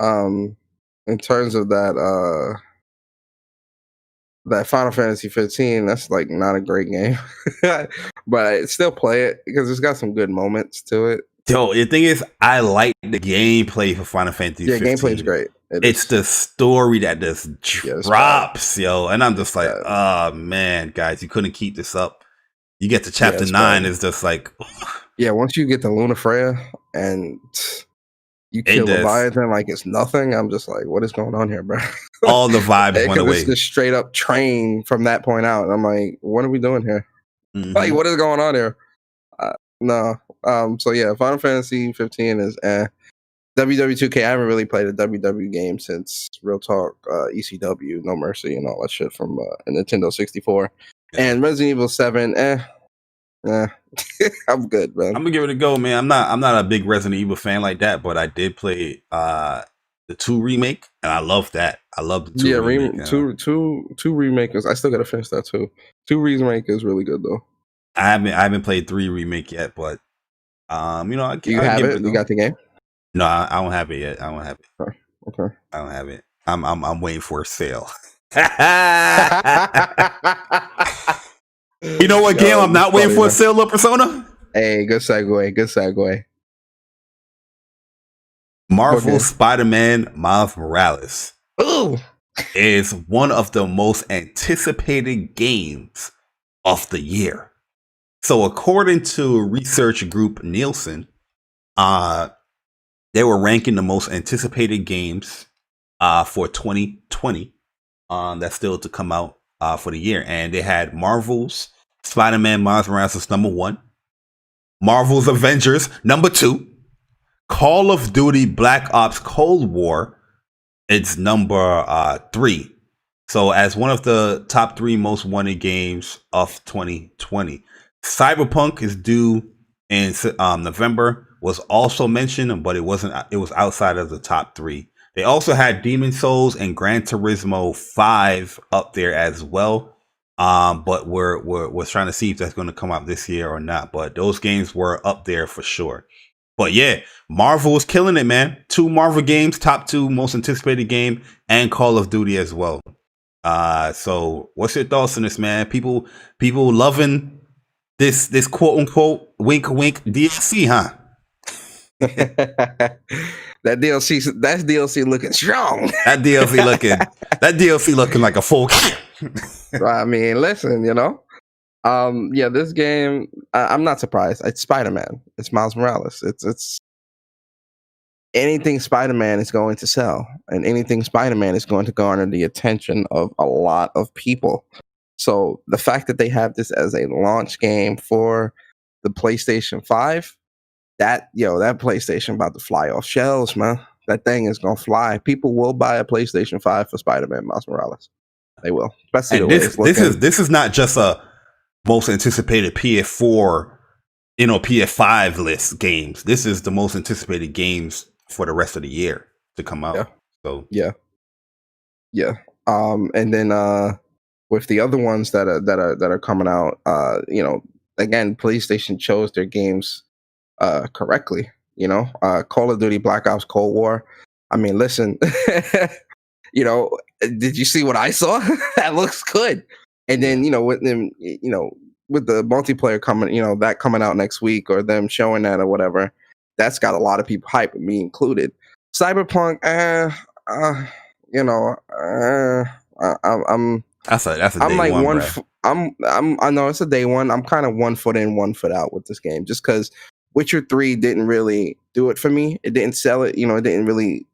In terms of that Final Fantasy 15, that's like not a great game, but I still play it because it's got some good moments to it. Yo, the thing is, I like the gameplay for Final Fantasy 15. Gameplay is great. It's the story that just drops, yo. And I'm just like, oh man, guys, you couldn't keep this up. You get to chapter 9, it's just like, yeah. Once you get to Lunafreya and you kill Leviathan like it's nothing, I'm just like, what is going on here, bro? All the vibes went away. It's just straight up train from that point out. And I'm like, what are we doing here? Mm-hmm. Like, what is going on here? No. So yeah, Final Fantasy 15 is WW2K. I haven't really played a WW game since Real Talk, ECW, No Mercy, and all that shit from Nintendo 64. Yeah. And Resident Evil 7, I'm good, man. I'm gonna give it a go, man. I'm not a big Resident Evil fan like that, but I did play the 2 remake, and I love that. I love the 2 remake. Two remake is. I still gotta finish that too. 2 remake is really good though. I haven't played 3 remake yet, but you know, you have it. You got the game? No, I don't have it yet. I don't have it. Okay. I don't have it. I'm waiting for a sale. You know what game I'm not waiting for a sale of, Persona? Hey, good segue. Marvel Spider-Man Miles Morales. Ooh. Is one of the most anticipated games of the year. So according to research group Nielsen, they were ranking the most anticipated games for 2020 that's still to come out for the year. And they had Marvel's Spider-Man Miles Morales is number 1. Marvel's Avengers, number 2. Call of Duty Black Ops Cold War, it's number 3. So as one of the top 3 most wanted games of 2020. Cyberpunk is due in November, was also mentioned, but it wasn't. It was outside of the top 3. They also had Demon Souls and Gran Turismo 5 up there as well. But we're trying to see if that's going to come out this year or not. But those games were up there for sure. But yeah, Marvel is killing it, man. 2 Marvel games, top 2 most anticipated game, and Call of Duty as well. So what's your thoughts on this, man? People loving this quote unquote wink wink DLC, huh? That DLC looking strong. That DLC looking like a full. I mean, listen, you know. Yeah, this game, I'm not surprised. It's Spider-Man. It's Miles Morales. It's anything Spider-Man is going to sell, and anything Spider-Man is going to garner the attention of a lot of people. So the fact that they have this as a launch game for the PlayStation 5, that PlayStation about to fly off shelves, man. That thing is gonna fly. People will buy a PlayStation 5 for Spider-Man Miles Morales. They will. Especially and this is not just a most anticipated PS4, PS5 list games. This is the most anticipated games for the rest of the year to come out. Yeah. So yeah. And then with the other ones that are coming out, again, PlayStation chose their games correctly. Call of Duty Black Ops Cold War. I mean, listen, did you see what I saw? That looks good. And then, with them, with the multiplayer coming out next week, or them showing that or whatever, that's got a lot of people hyped, me included. Cyberpunk, that's a day one. I know it's a day one. I'm kind of 1 foot in, 1 foot out with this game, just because Witcher 3 didn't really do it for me. It didn't sell it. It didn't really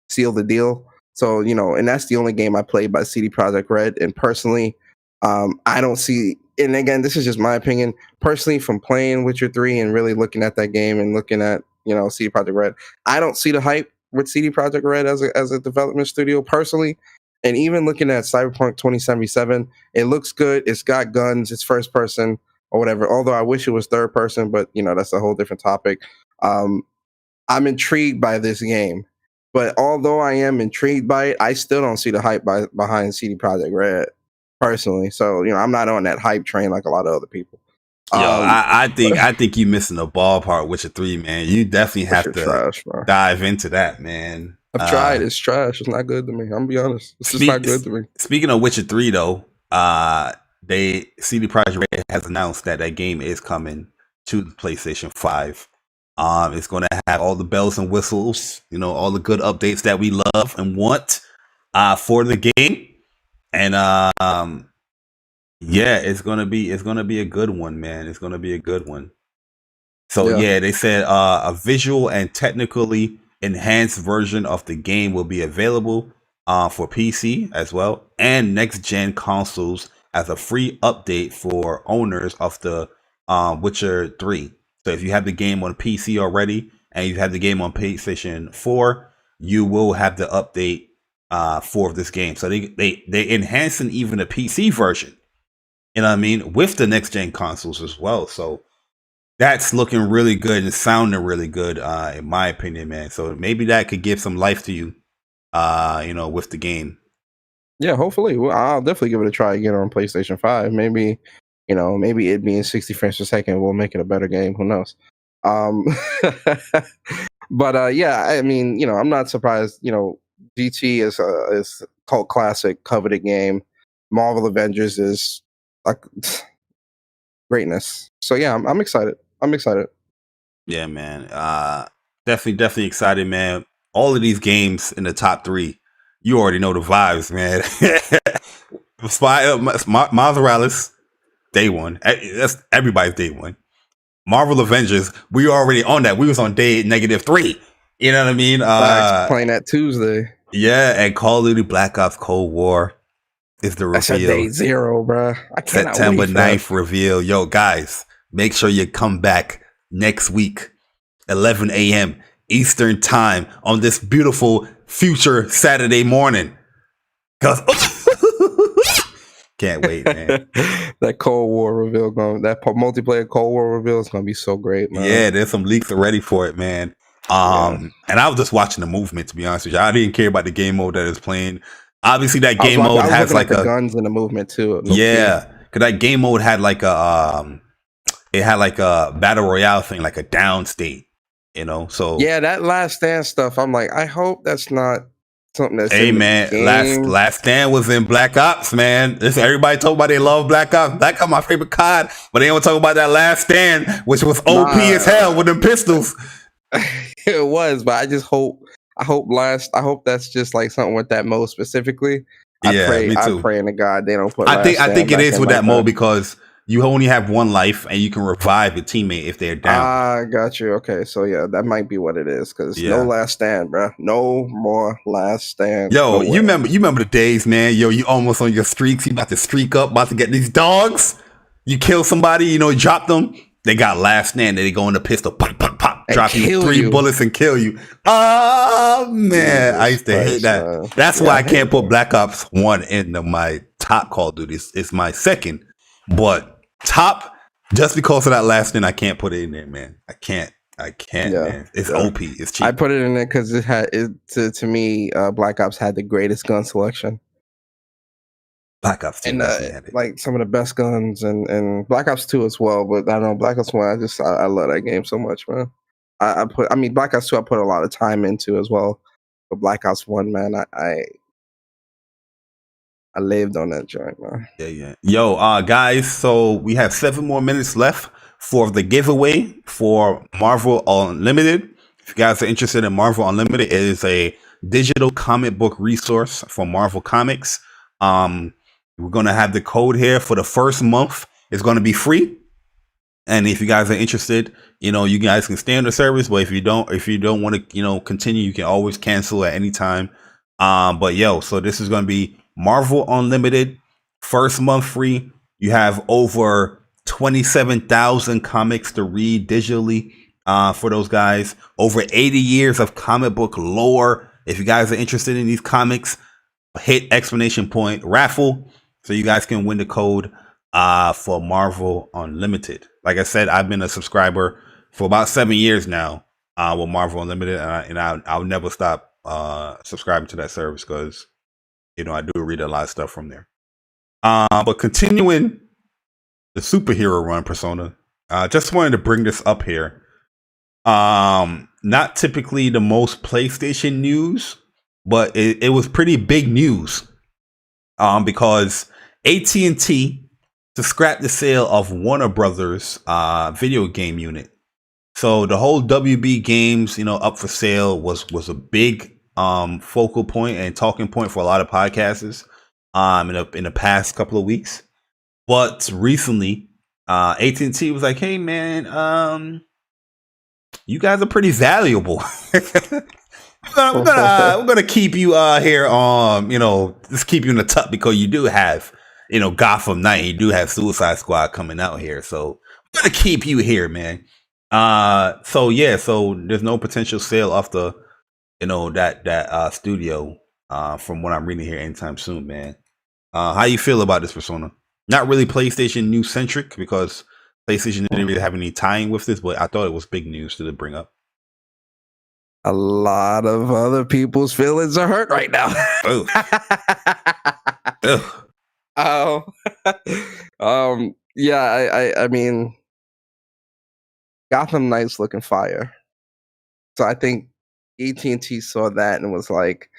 seal the deal. So, and that's the only game I played by CD Projekt Red. And personally, I don't see, and again, this is just my opinion, personally, from playing Witcher 3 and really looking at that game and looking at, CD Projekt Red, I don't see the hype with CD Projekt Red as a development studio personally. And even looking at Cyberpunk 2077, it looks good. It's got guns. It's first person or whatever. Although I wish it was third person, but that's a whole different topic. I'm intrigued by this game, but although I am intrigued by it, I still don't see the hype behind CD Projekt Red personally. So I'm not on that hype train like a lot of other people. I think you're missing the ballpark, Witcher 3, man. You definitely have to dive into that, man. I've tried. It's trash. It's not good to me. I'm gonna be honest. It's just not good to me. Speaking of Witcher 3, though, CD Projekt Red has announced that game is coming to the PlayStation 5. It's going to have all the bells and whistles, all the good updates that we love and want for the game. And it's gonna be a good one, man. It's gonna be a good one. So they said a visual and technically enhanced version of the game will be available for PC as well and next gen consoles as a free update for owners of the Witcher 3. So if you have the game on PC already and you have the game on PlayStation 4, you will have the update for this game. So they enhancing even the PC version, you know what I mean, with the next gen consoles as well. So that's looking really good and sounding really good, in my opinion, man. So maybe that could give some life to you, with the game. Yeah, hopefully. Well, I'll definitely give it a try again on PlayStation 5. Maybe it being 60 frames per second will make it a better game. Who knows? But I mean, I'm not surprised. GT is a cult classic, coveted game. Marvel Avengers is like greatness. So yeah, I'm excited. Yeah, man. Definitely excited, man. All of these games in the top 3, you already know the vibes, man. Miles Morales, day one. That's everybody's day one. Marvel Avengers, we already on that. We was on day -3. You know what I mean? Playing that Tuesday. Yeah, and Call of Duty Black Ops Cold War is the reveal. That's a day 0, bro. I cannot September wait 9th reveal. Yo, guys, make sure you come back next week, 11 a.m. Eastern time on this beautiful future Saturday morning. Cause can't wait, man. That Cold War reveal, that multiplayer Cold War reveal is gonna be so great, man. Yeah, there's some leaks already for it, man. And I was just watching the movement, to be honest with you. I didn't care about the game mode that is playing. Obviously, that game mode has like the guns in the movement too. Yeah, because that game mode had like a it had like a battle royale thing, like a down state, So yeah, that Last Stand stuff. I'm like, I hope that's not something that's. Hey, man, Last Stand was in Black Ops, man. Everybody talk about they love Black Ops. Black Ops my favorite COD, but they don't talk about that Last Stand, which was OP as hell with them pistols. It was, but I just hope. I hope that's just like something with that mode specifically. Me too. I pray to God they don't put. I think it is with that mode because you only have one life and you can revive your teammate if they're down. I got you. Okay, so yeah, that might be what it is because no Last Stand, bro. No more Last Stand. Yo, you remember the days, man? Yo, you almost on your streaks. You about to streak up, about to get these dogs. You kill somebody, you drop them. They got Last Stand. They go in the pistol, pop, pop, pop, drop you 3 bullets and kill you. Oh man, I used to hate that. That's why I can't put Black Ops 1 into my top Call of Duty. It's my second, but top just because of that Last Stand, I can't put it in there, man. I can't, man. It's OP. It's cheap. I put it in there because to me, Black Ops had the greatest gun selection. Black Ops 2 and like some of the best guns and Black Ops 2 as well, but I don't know, Black Ops 1, I love that game so much, man. Black Ops 2 I put a lot of time into as well, but Black Ops 1, man, I lived on that joint, man. Yeah. Yo, guys, so we have 7 more minutes left for the giveaway for Marvel Unlimited. If you guys are interested in Marvel Unlimited, it is a digital comic book resource for Marvel Comics. We're going to have the code here for the first month. It's going to be free. And if you guys are interested, you guys can stay on the service. But if you don't want to, continue, you can always cancel at any time. But so this is going to be Marvel Unlimited, first month free. You have over 27,000 comics to read digitally for those guys. Over 80 years of comic book lore. If you guys are interested in these comics, hit exclamation point raffle so you guys can win the code for Marvel Unlimited. Like I said, I've been a subscriber for about 7 years now with Marvel Unlimited, and I'll never stop subscribing to that service because I do read a lot of stuff from there. But continuing the superhero run, Persona, just wanted to bring this up here. Not typically the most PlayStation news, but it was pretty big news. Because AT&T to scrap the sale of Warner Brothers video game unit. So the whole WB games, up for sale was a big focal point and talking point for a lot of podcasters in the past couple of weeks. But recently, AT&T was like, "Hey man, you guys are pretty valuable. we're gonna keep you here. Just keep you in the tuck because you do have, Gotham Knight. You do have Suicide Squad coming out here, so we're gonna keep you here, man. So there's no potential sale off the, that studio. From what I'm reading here, anytime soon, man. How you feel about this, Persona? Not really PlayStation news centric because PlayStation didn't really have any tying with this, but I thought it was big news to bring up. A lot of other people's feelings are hurt right now. I mean, Gotham Knight's looking fire. So I think AT&T saw that and was like,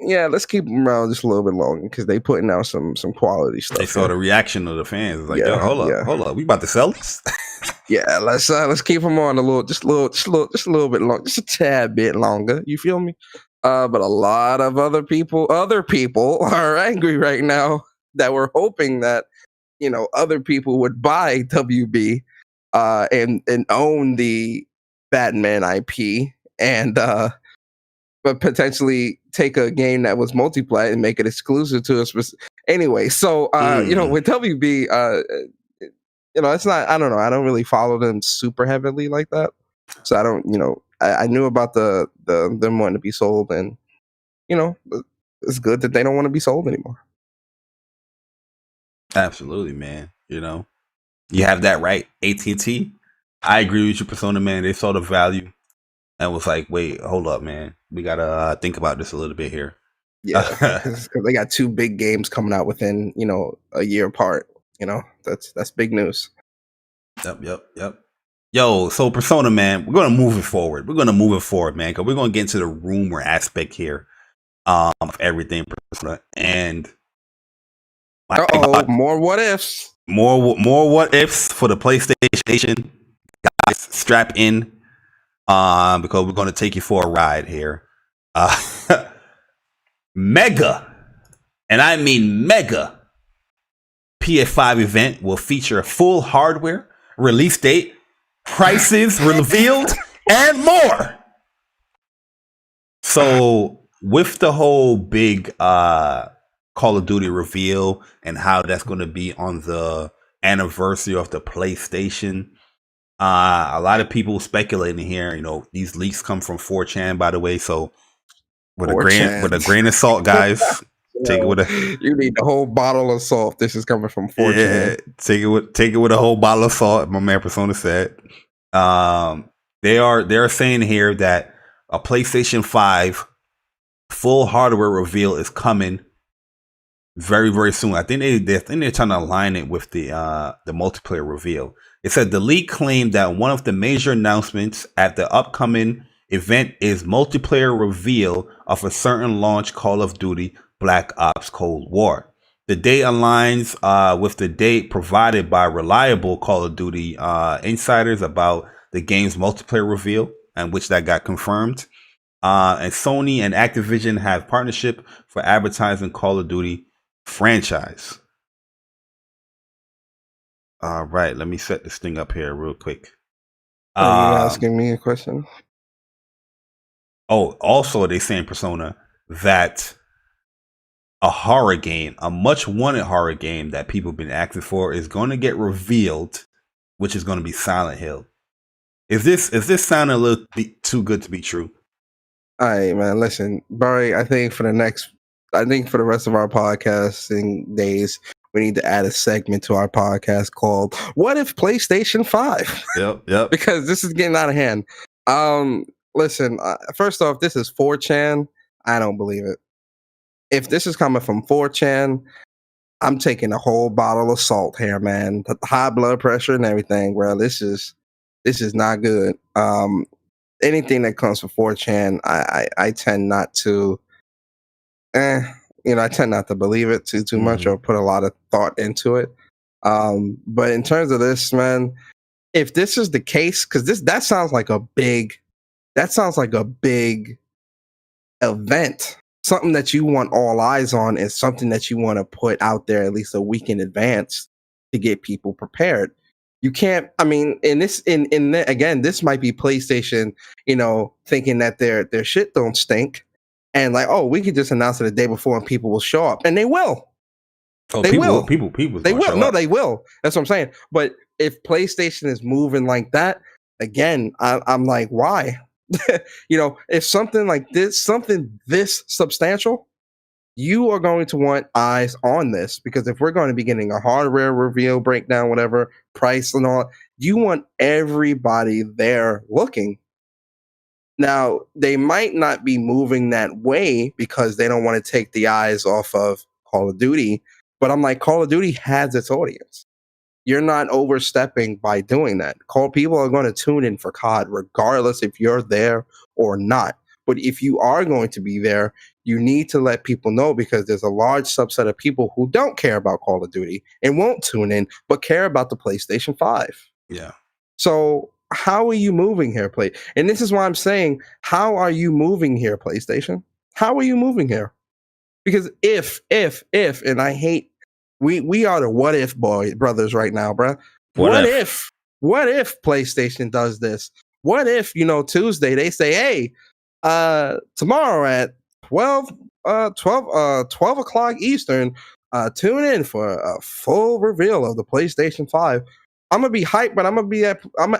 yeah, let's keep them around just a little bit longer because they putting out some quality stuff. They saw the reaction of the fans. It's like, yo, hold up, we about to sell this? Yeah, let's keep them on a little bit long, just a tad bit longer. You feel me? But a lot of other people are angry right now that were hoping that other people would buy WB and own the Batman IP and but potentially take a game that was multiplayer and make it exclusive to us. Anyway, so with WB, it's not. I don't know. I don't really follow them super heavily like that, so I don't. I knew about the them wanting to be sold, and it's good that they don't want to be sold anymore. Absolutely, man. You have that right. AT&T. I agree with you, Persona, man. They saw the value and was like, wait, hold up, man. We gotta think about this a little bit here. Yeah, because they got two big games coming out within a year apart. That's big news. Yep. Yo, so Persona, man, we're gonna move it forward. Man, because we're gonna get into the rumor aspect here of everything, Persona, and more what ifs. More what ifs for the PlayStation. Guys, strap in, because we're gonna take you for a ride here. Mega, and I mean mega, PS5 event will feature full hardware, release date, prices revealed, and more. So with the whole big Call of Duty reveal and how that's going to be on the anniversary of the PlayStation, a lot of people speculating here. These leaks come from 4chan, by the way. So with a grain of salt, guys. Take it with you need the whole bottle of salt. This is coming from 4chan. Yeah, take it with a whole bottle of salt. My man Persona said. They're saying here that a PlayStation 5 full hardware reveal is coming very, very soon. I think they're trying to align it with the multiplayer reveal. It said the leak claimed that one of the major announcements at the upcoming event is multiplayer reveal of a certain launch Call of Duty Black Ops Cold War. The date aligns with the date provided by reliable Call of Duty insiders about the game's multiplayer reveal, and which that got confirmed. And Sony and Activision have partnership for advertising Call of Duty franchise. All right, let me set this thing up here real quick. Are you asking me a question? Oh, also they saying, Persona, that a horror game, a much wanted horror game that people have been asking for, is going to get revealed, which is going to be Silent Hill. Is this sounding a little too good to be true? All right, man. Listen, Bari, I think for the rest of our podcasting days, we need to add a segment to our podcast called "What If PlayStation 5?" Yep. Because this is getting out of hand. Listen. First off, this is 4chan. I don't believe it. If this is coming from 4chan, I'm taking a whole bottle of salt here, man. The high blood pressure and everything, bro. This is not good. anything that comes from 4chan, I tend not to, I tend not to believe it too much or put a lot of thought into it. But in terms of this, man, if this is the case, because that sounds like a big event, something that you want all eyes on, and something that you want to put out there at least a week in advance to get people prepared. You can't. I mean, again, this might be PlayStation, thinking that their shit don't stink, and like, oh, we could just announce it the day before and people will show up, and they will. Oh, they will. People. They will. No, they will. That's what I'm saying. But if PlayStation is moving like that, again, I'm like, why? If something like this, something this substantial, you are going to want eyes on this, because if we're going to be getting a hardware reveal, breakdown, whatever, price and all, you want everybody there looking. Now, they might not be moving that way because they don't want to take the eyes off of Call of Duty, but I'm like, Call of Duty has its audience. You're not overstepping by doing that. People are going to tune in for COD regardless if you're there or not. But if you are going to be there, you need to let people know, because there's a large subset of people who don't care about Call of Duty and won't tune in, but care about the PlayStation 5. Yeah. So how are you moving here, And this is why I'm saying, how are you moving here, PlayStation? How are you moving here? Because if, and I hate, we are the what if brothers right now, bruh. What if PlayStation does this? What if, Tuesday they say, hey, tomorrow at 12 o'clock Eastern, tune in for a full reveal of the PlayStation 5. I'm gonna be hyped, but I'm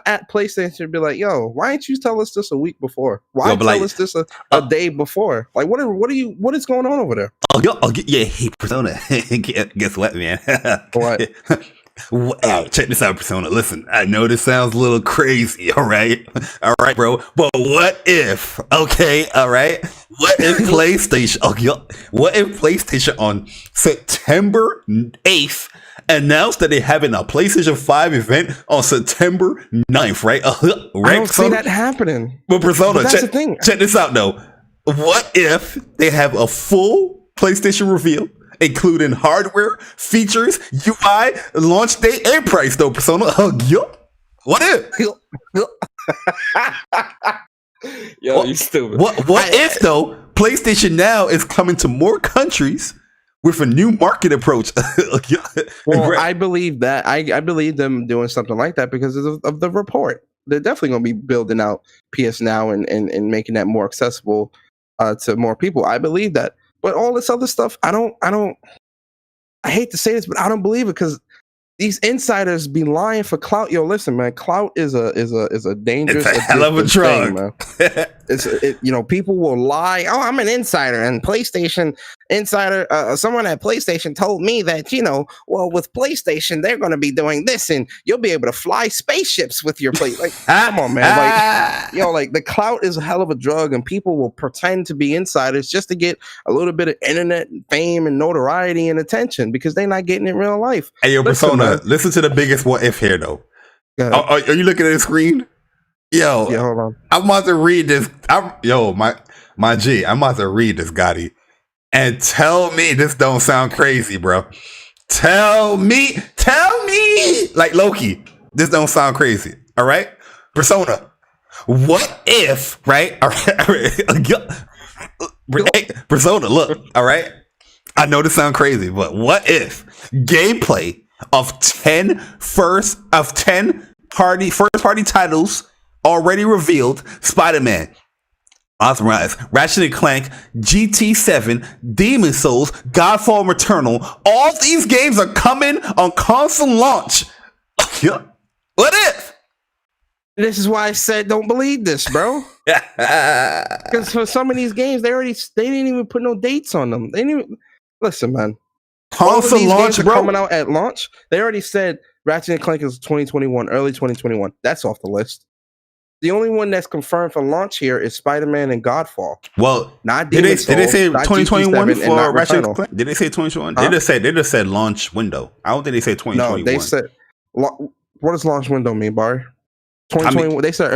at PlayStation and be like, yo, why didn't you tell us this a week before? Why tell us this a day before? Like, what is going on over there? Yeah, hey, Persona. Guess what, man? What? Check this out, Persona. Listen, I know this sounds a little crazy, all right, bro. But what if? Okay, all right. What if PlayStation? What if PlayStation on September 8th announced that they're having a PlayStation 5 event on September 9th, right? Right. I don't see that happening. But Persona, that's the thing. Check this out, though. What if they have a full PlayStation reveal, including hardware, features, UI, launch date, and price, though, Persona? What if? Yo, you stupid. What if, though, PlayStation Now is coming to more countries with a new market approach? Well, I believe that. I believe them doing something like that because of the report. They're definitely going to be building out PS Now and making that more accessible to more people. I believe that. But all this other stuff, I hate to say this, but I don't believe it, because these insiders be lying for clout. Yo, listen, man, clout is a dangerous, it's a hell of a drug, man. People will lie. Oh, I'm an insider, and PlayStation insider. Someone at PlayStation told me that, with PlayStation they're going to be doing this, and you'll be able to fly spaceships with your play. Like, come on, man. Like, the clout is a hell of a drug, and people will pretend to be insiders just to get a little bit of internet fame and notoriety and attention, because they're not getting it in real life. Hey, yo, Persona. Listen to the biggest what if here, though. Are you looking at the screen? Yo, yeah, hold on. I'm about to read this. My G, I'm about to read this, Gotti, and tell me this don't sound crazy, bro. Tell me, like Loki, this don't sound crazy. All right, Persona. What if, right? All right, Persona. Look, all right. I know this sounds crazy, but what if gameplay of 10 first-party titles already revealed: Spider-Man, Authorized, Ratchet and Clank, GT7, Demon Souls, Godfall Returnal. All these games are coming on console launch. What if? This is why I said don't believe this, bro. Because for some of these games, they didn't even put no dates on them. They didn't even listen, man. Console launch, bro. Coming out at launch. They already said Ratchet and Clank is 2021, early 2021. That's off the list. The only one that's confirmed for launch here is Spider-Man and Godfall. Well, not did they say 2021 for Ratchet and Clank? Did they say 2021? Huh? They just said launch window. I don't think they said 2021. No, they said. What does launch window mean, Barry? 2021. They said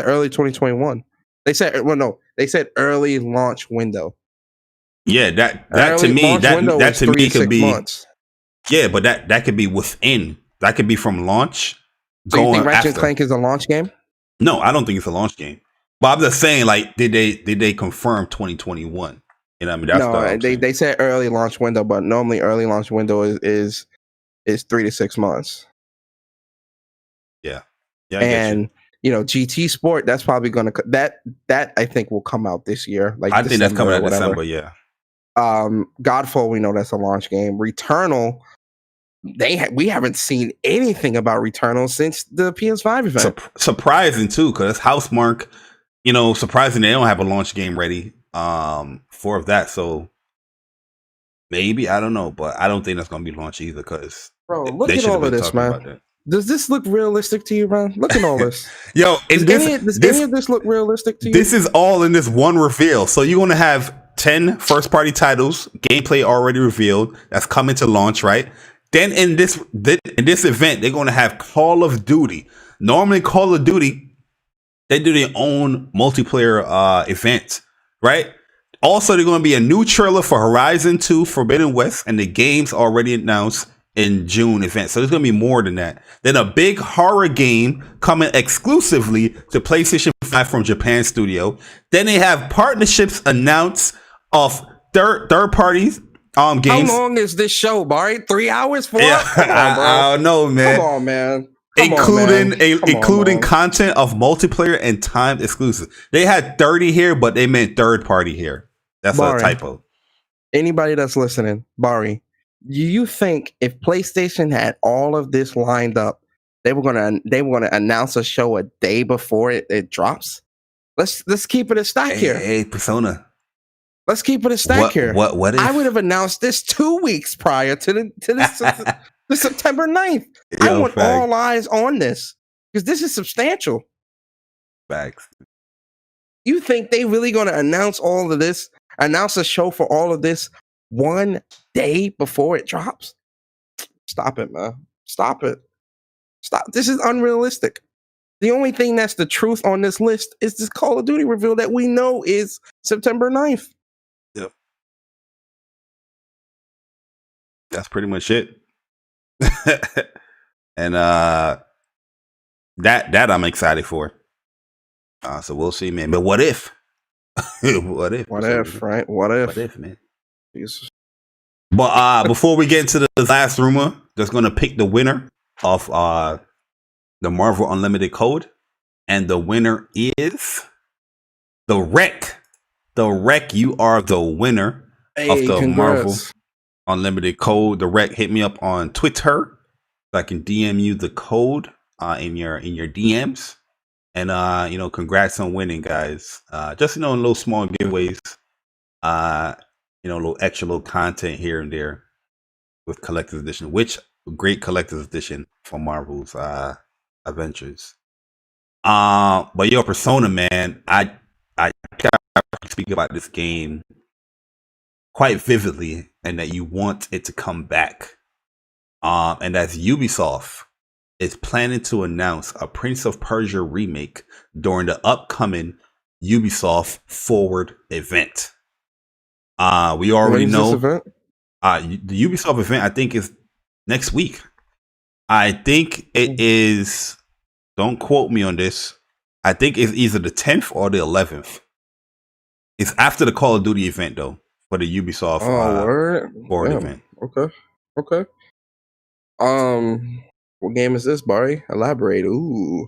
early 2021. They said, well, no, they said early launch window. Yeah, that to me, that to me could be months. Yeah, but that could be within. That could be from launch. So you think Ratchet & Clank is a launch game? No, I don't think it's a launch game. But I'm just saying, like, did they confirm 2021? You know, what I mean, that's they said early launch window, but normally early launch window is 3 to 6 months. Yeah, and GT Sport, that's probably going to that I think will come out this year. Like I think that's coming out December. Yeah. Godfall, we know that's a launch game. Returnal, we haven't seen anything about Returnal since the PS5 event. Surprising too, because Housemarque, surprising they don't have a launch game ready for that. So maybe, I don't know, but I don't think that's going to be launched either. Because look at all of this, man. Does this look realistic to you, man? Look at all this. Yo, does any of this look realistic to you? This is all in this one reveal. So you're going to have 10 first-party titles, gameplay already revealed, that's coming to launch, right? Then in this event, they're going to have Call of Duty. Normally, Call of Duty, they do their own multiplayer event, right? Also, there's going to be a new trailer for Horizon 2 Forbidden West, and the game's already announced in June event. So there's going to be more than that. Then a big horror game coming exclusively to PlayStation 5 from Japan Studio. Then they have partnerships announced of third parties games. How long is this show, Bari? 3 hours? 4 hours? I don't know, man. Come on, man. Including content of multiplayer and timed exclusive. They had 30 here, but they meant third party here. That's Bari, a typo. Anybody that's listening, Bari, do you think if PlayStation had all of this lined up, they were gonna announce a show a day before it drops? Let's keep it a stack here. Hey, Persona. Let's keep it a stack here. What if I would have announced this 2 weeks prior to the September 9th. I want all eyes on this because this is substantial. Facts. You think they really gonna announce all of this? Announce a show for all of this 1 day before it drops? Stop it, man. Stop it. Stop. This is unrealistic. The only thing that's the truth on this list is this Call of Duty reveal that we know is September 9th. Yep. That's pretty much it. And that I'm excited for. So we'll see, man. But what if? What if, right? What if, man? Jesus. But before we get into the last rumor that's going to pick the winner of the Marvel Unlimited Code, and the winner is the Wreck. The Wreck, you are the winner of the Marvel Unlimited Code. The Wreck, hit me up on Twitter so I can DM you the code in your DMs. And congrats on winning, guys. Just little small giveaways. A little extra little content here and there with collector's edition, which great collector's edition for Marvel's Avengers. But your Persona, man, I speak about this game quite vividly, and that you want it to come back. And that's Ubisoft is planning to announce a Prince of Persia remake during the upcoming Ubisoft Forward event. We already know the Ubisoft event, I think, is next week. I think it is, don't quote me on this, I think it's either the 10th or the 11th. It's after the Call of Duty event, though, for the Ubisoft Forward event. Okay. What game is this, Bari? Elaborate. Ooh.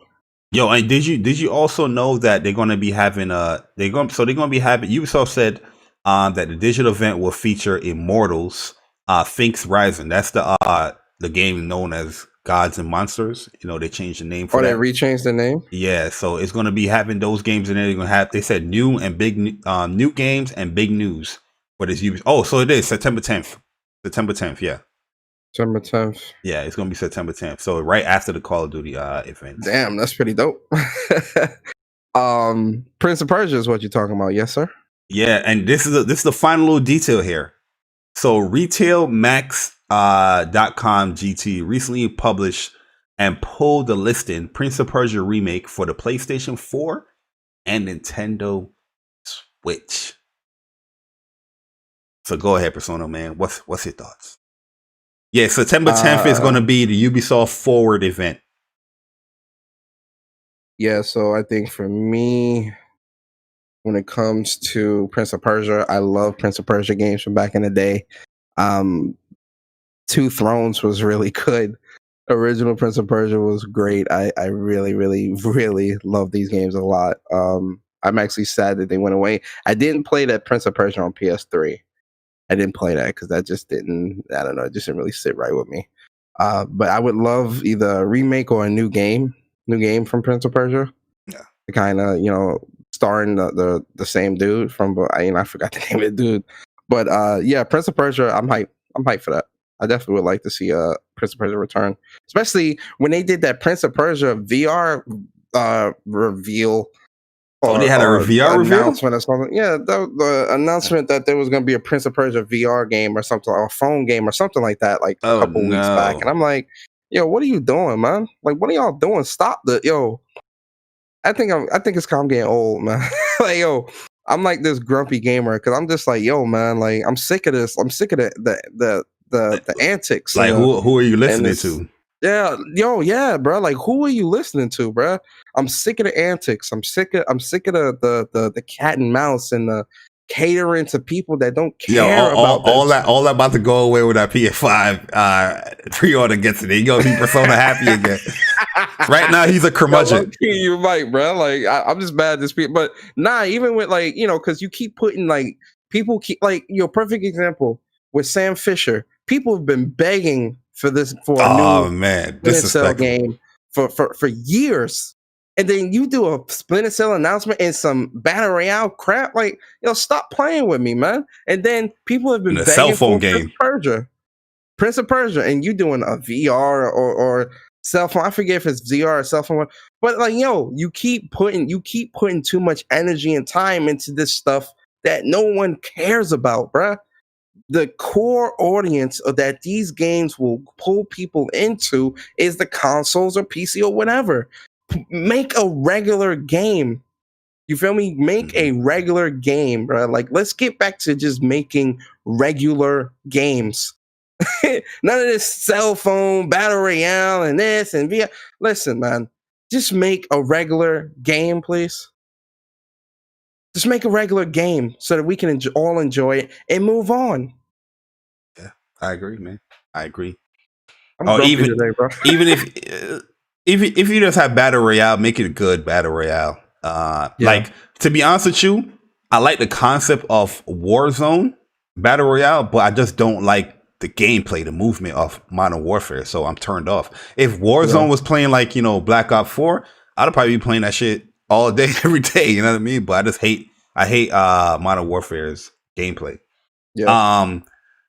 Yo, and did you also know that they're going to be having Ubisoft said that the digital event will feature Immortals, Sphinx Rising. That's the game known as Gods and Monsters. They changed the name for that. They rechanged the name? Yeah, so it's going to be having those games in there. They're going to have, they said new and big new games and big news for this Ubisoft. Oh, so it is September 10th. Yeah. September 10th. Yeah, it's going to be September 10th. So right after the Call of Duty event. Damn, that's pretty dope. Prince of Persia is what you're talking about. Yes, sir. Yeah, and this is the final little detail here. So RetailMax.com GT recently published and pulled the listing Prince of Persia remake for the PlayStation 4 and Nintendo Switch. So go ahead, Persona, man. What's your thoughts? Yeah, September 10th is going to be the Ubisoft Forward event. Yeah, so I think for me, when it comes to Prince of Persia, I love Prince of Persia games from back in the day. Two Thrones was really good. Original Prince of Persia was great. I really, really, really love these games a lot. I'm actually sad that they went away. I didn't play that Prince of Persia on PS3. I didn't play that because that just didn't, I don't know, it just didn't really sit right with me. But I would love either a remake or a new game from Prince of Persia. Yeah. Kind of, starring the same dude from, I forgot the name of the dude. But yeah, Prince of Persia, I'm hyped for that. I definitely would like to see Prince of Persia return, especially when they did that Prince of Persia VR reveal. They had a VR announcement or something. Yeah, the announcement that there was going to be a Prince of Persia VR game or something, or a phone game or something like that, like a couple weeks back. And I'm like, yo, what are you doing, man? Like, what are y'all doing? Stop I think it's kind of getting old, man. Like, yo, I'm like this grumpy gamer because I'm just like, yo, man, like I'm sick of this. I'm sick of the antics. Like, who are you listening to? Yeah, yeah, bro. Like, who are you listening to, bro? I'm sick of the antics. I'm sick of the cat and mouse and the catering to people that don't care about all that about to go away with that PS5 pre-order gets it. You're gonna be Persona happy again. Right now, he's a curmudgeon. You might, bro. Like, I'm just mad at this people, but nah. Even with like, because you keep putting like people keep like perfect example with Sam Fisher. People have been begging for a new Splinter Cell game for years, and then you do a Splinter Cell announcement and some Battle Royale crap. Like, stop playing with me, man. And then people have been begging cell phone for game, Prince of Persia, and you doing a VR or cell phone. I forget if it's VR or cell phone, but like, you keep putting too much energy and time into this stuff that no one cares about, bruh. The core audience that these games will pull people into is the consoles or PC or whatever. Make a regular game. You feel me? Make a regular game, bro. Like, let's get back to just making regular games. None of this cell phone, battle royale, and this and VR. Listen, man, just make a regular game, please. Just make a regular game so that we can all enjoy it and move on. Yeah, I agree, man. I agree. Even today, bro. even if you just have battle royale, make it a good battle royale. Like, to be honest with you, I like the concept of Warzone battle royale, but I just don't like the gameplay, the movement of Modern Warfare. So I'm turned off. If Warzone was playing like Black Ops 4, I'd probably be playing that shit all day, every day. You know what I mean? But I hate Modern Warfare's gameplay. Yeah.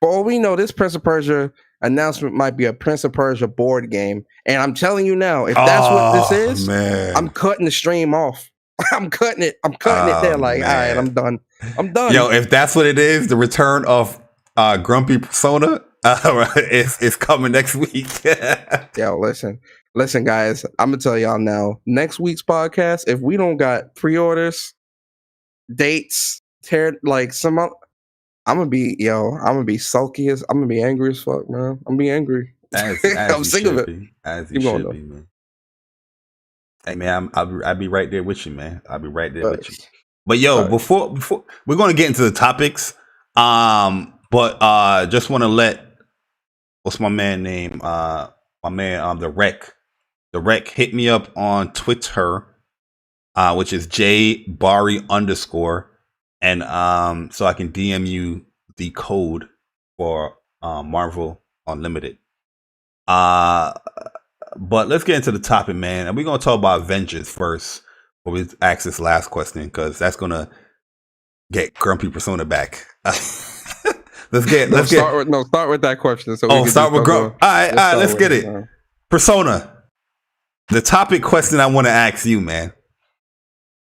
For all we know, this Prince of Persia announcement might be a Prince of Persia board game. And I'm telling you now, if that's what this is, man, I'm cutting the stream off. I'm cutting it. There. Like, man. All right, I'm done. Yo, if that's what it is, the return of Grumpy Persona is coming next week. Yo, listen, guys. I'm gonna tell y'all now. Next week's podcast, if we don't got pre-orders, dates, I'm gonna be sulky I'm gonna be angry as fuck, man. I'm gonna be angry. I'm sick of it. As you should be, man. Hey, man, I'll be right there with you, man. I'll be right there with you. But yo, before we're gonna get into the topics, but just want to let what's my man name? My man, the Rec hit me up on Twitter, which is Jay Bari _. And so I can DM you the code for Marvel Unlimited. But let's get into the topic, man. And we're gonna talk about Avengers first. Before we ask this last question, because that's gonna get Grumpy Persona back. Start with that question. So start with Grump. All right, let's get it. Persona. The topic question I want to ask you, man.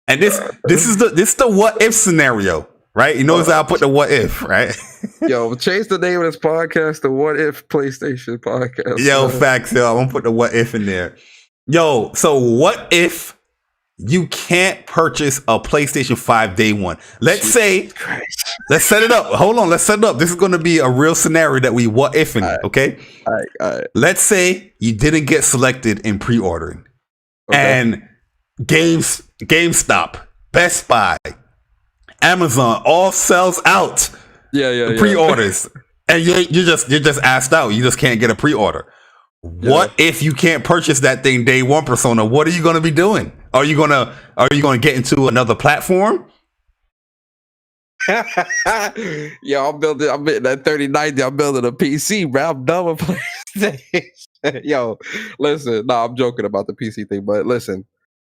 And this is the what if scenario, right? You notice how I put the what if, right? Yo, change the name of this podcast to What If PlayStation Podcast. Yo, facts, yo. I'm gonna put the what if in there. Yo, so what if you can't purchase a PlayStation 5 day one. Let's set it up. Hold on, let's set it up. This is going to be a real scenario that we what if in, okay? All right. Let's say you didn't get selected in pre-ordering. Okay. And GameStop, Best Buy, Amazon all sells out. Pre-orders. And you're just asked out. You just can't get a pre-order. What if you can't purchase that thing day one, Persona? What are you going to be doing? Are you going to get into another platform? Yo, I'm building that 3090. I'm building a PC, bro. I'm done with PlayStation. Yo, listen. No, I'm joking about the PC thing, but listen.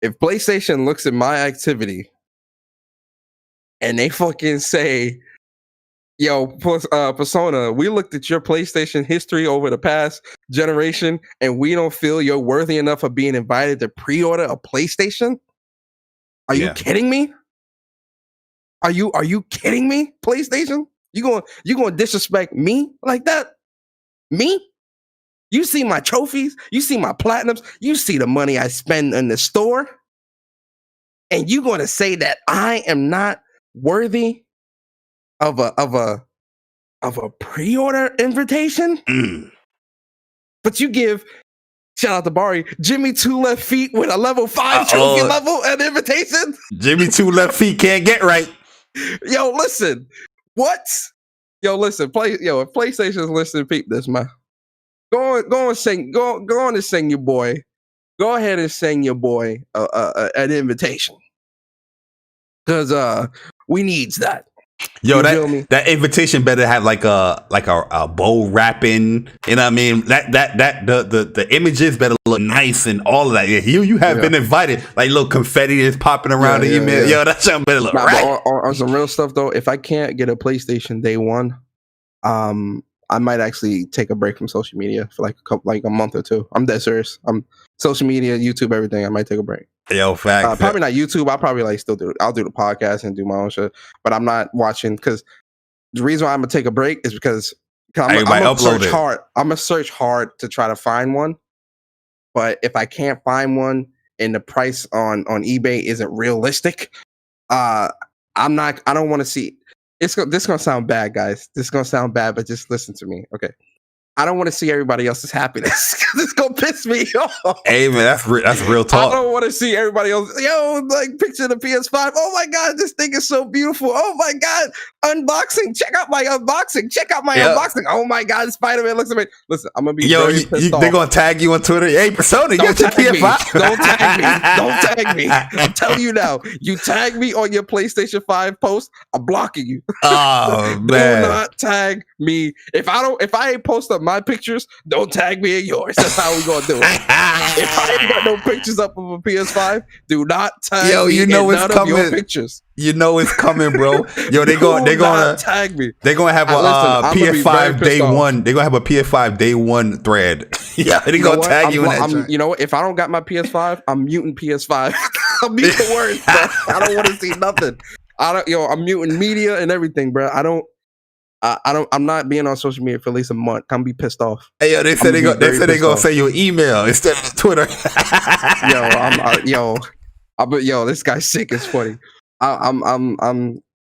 If PlayStation looks at my activity and they fucking say, yo, Persona, we looked at your PlayStation history over the past generation, and we don't feel you're worthy enough of being invited to pre-order a PlayStation. Are you kidding me? Are you kidding me? PlayStation? You going to disrespect me like that? Me? You see my trophies? You see my platinums? You see the money I spend in the store? And you going to say that I am not worthy of a pre-order invitation? But you give, shout out to Bari, Jimmy 2 left feet with a level 5 trophy level an invitation? Jimmy 2 left feet can't get right. Yo, listen. What? Yo, listen. If PlayStation's listening, peep this, man. Go on and sing your boy. Go ahead and sing your boy an invitation. Cause we needs that. Yo, that invitation better have like a bow wrapping. You know what I mean? The images better look nice and all of that. Yeah, you have been invited. Like little confetti is popping around the email. Yo, that shit better look right. On some real stuff though, if I can't get a PlayStation day one, I might actually take a break from social media for like a month or two. I'm dead serious. I'm social media, YouTube, everything. I might take a break. Yo, fact. Probably not YouTube. I'll probably I'll do the podcast and do my own shit. But I'm not watching because the reason why I'm gonna take a break is because I'm gonna search hard. I'm gonna search hard to try to find one. But if I can't find one and the price on eBay isn't realistic, I don't want to see. This is gonna sound bad, guys. This is gonna sound bad, but just listen to me, okay? I don't want to see everybody else's happiness because it's gonna piss me off. Hey man, that's real talk. I don't want to see everybody else. Yo, like picture the PS5. Oh my god, this thing is so beautiful. Oh my god, unboxing. Check out my unboxing. Check out my unboxing. Oh my god, Spider-Man looks amazing. Listen, I'm gonna be very pissed off. They're gonna tag you on Twitter. Hey, Persona, you got your PS5. Don't tag me. Don't tag me. I'm telling you now. You tag me on your PlayStation 5 post, I'm blocking you. Oh man, do not tag me. If I ain't post up my pictures, don't tag me in yours. That's how we gonna do it. If I ain't got no pictures up of a PS5, do not tag me in none of your pictures. You know it's coming, bro. Yo, they're gonna tag me. They're gonna have a PS5 day one. They're gonna have a PS5 day one thread. Yeah, they're gonna tag you in that. You know what? If I don't got my PS5, I'm muting PS5. I'm muting words, bro. I don't want to see nothing. I'm muting media and everything, bro. I'm not being on social media for at least a month. I'm be pissed off. Hey, yo, they said they're gonna send you an email instead of Twitter. Yo, this guy's sick. It's funny. I'm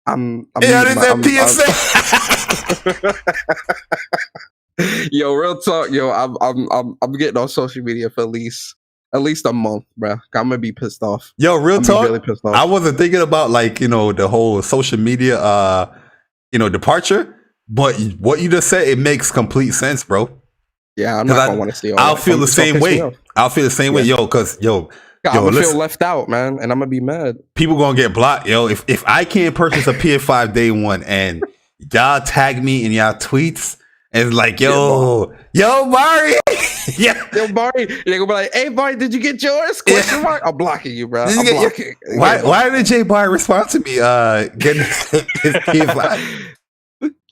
PSA. Yo, real talk. Yo, I'm getting on social media for at least a month, bro. I'm gonna be pissed off. Yo, real talk. Really pissed off. I wasn't thinking about the whole social media departure, but what you just said, it makes complete sense, bro. Yeah, I'm not gonna want to see all I'll feel the same way. I'll feel the same way, yo, because I'm gonna feel left out, man, and I'm gonna be mad. People gonna get blocked, yo. If I can't purchase a PS5 day one and y'all tag me in y'all tweets and it's like, yo, Bari, yo, Bari, they're gonna be like, hey, Bari, did you get yours? Question mark. I'm blocking you, bro. I'm blocking. Why did Jay Bari respond to me? Getting his PS5.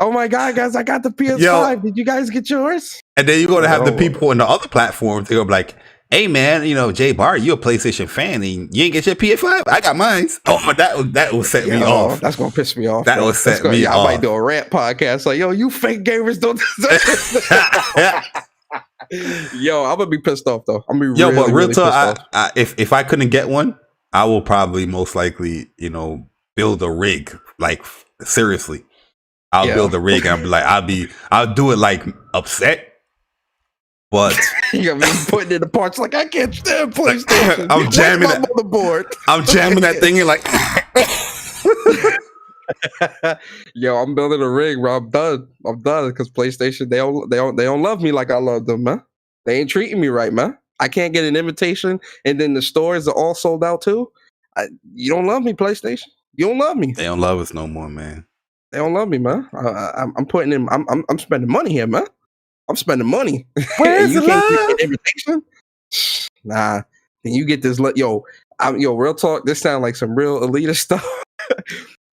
Oh my god, guys, I got the PS5. Did you guys get yours? And then you're gonna have the people in the other platforms. They're gonna be like, hey man, Jay Bari, you a PlayStation fan and you ain't get your PS5? I got mine. Oh, that will set me off. That's gonna piss me off. That will set me off. I might do a rant podcast like, yo, you fake gamers don't deserve it. Yo, I'm gonna be pissed off though. I'm gonna be but real talk, if I couldn't get one, I will probably most likely, build a rig. Like seriously, I'll build a rig and I'll be like, I'll do it like upset. But you're gonna be putting in the parts like I can't stand PlayStation. I'm jamming that motherboard. I'm jamming that thing in like. Yo, I'm building a rig, bro. I'm done because PlayStation they don't love me like I love them, man. They ain't treating me right, man. I can't get an invitation, and then the stores are all sold out too. You don't love me, PlayStation. You don't love me. They don't love us no more, man. They don't love me, man. I'm putting in. I'm spending money here, man. I'm spending money. Where's you the can't love? get an invitation? Nah. Can you get this? Yo, real talk. This sounds like some real elitist stuff.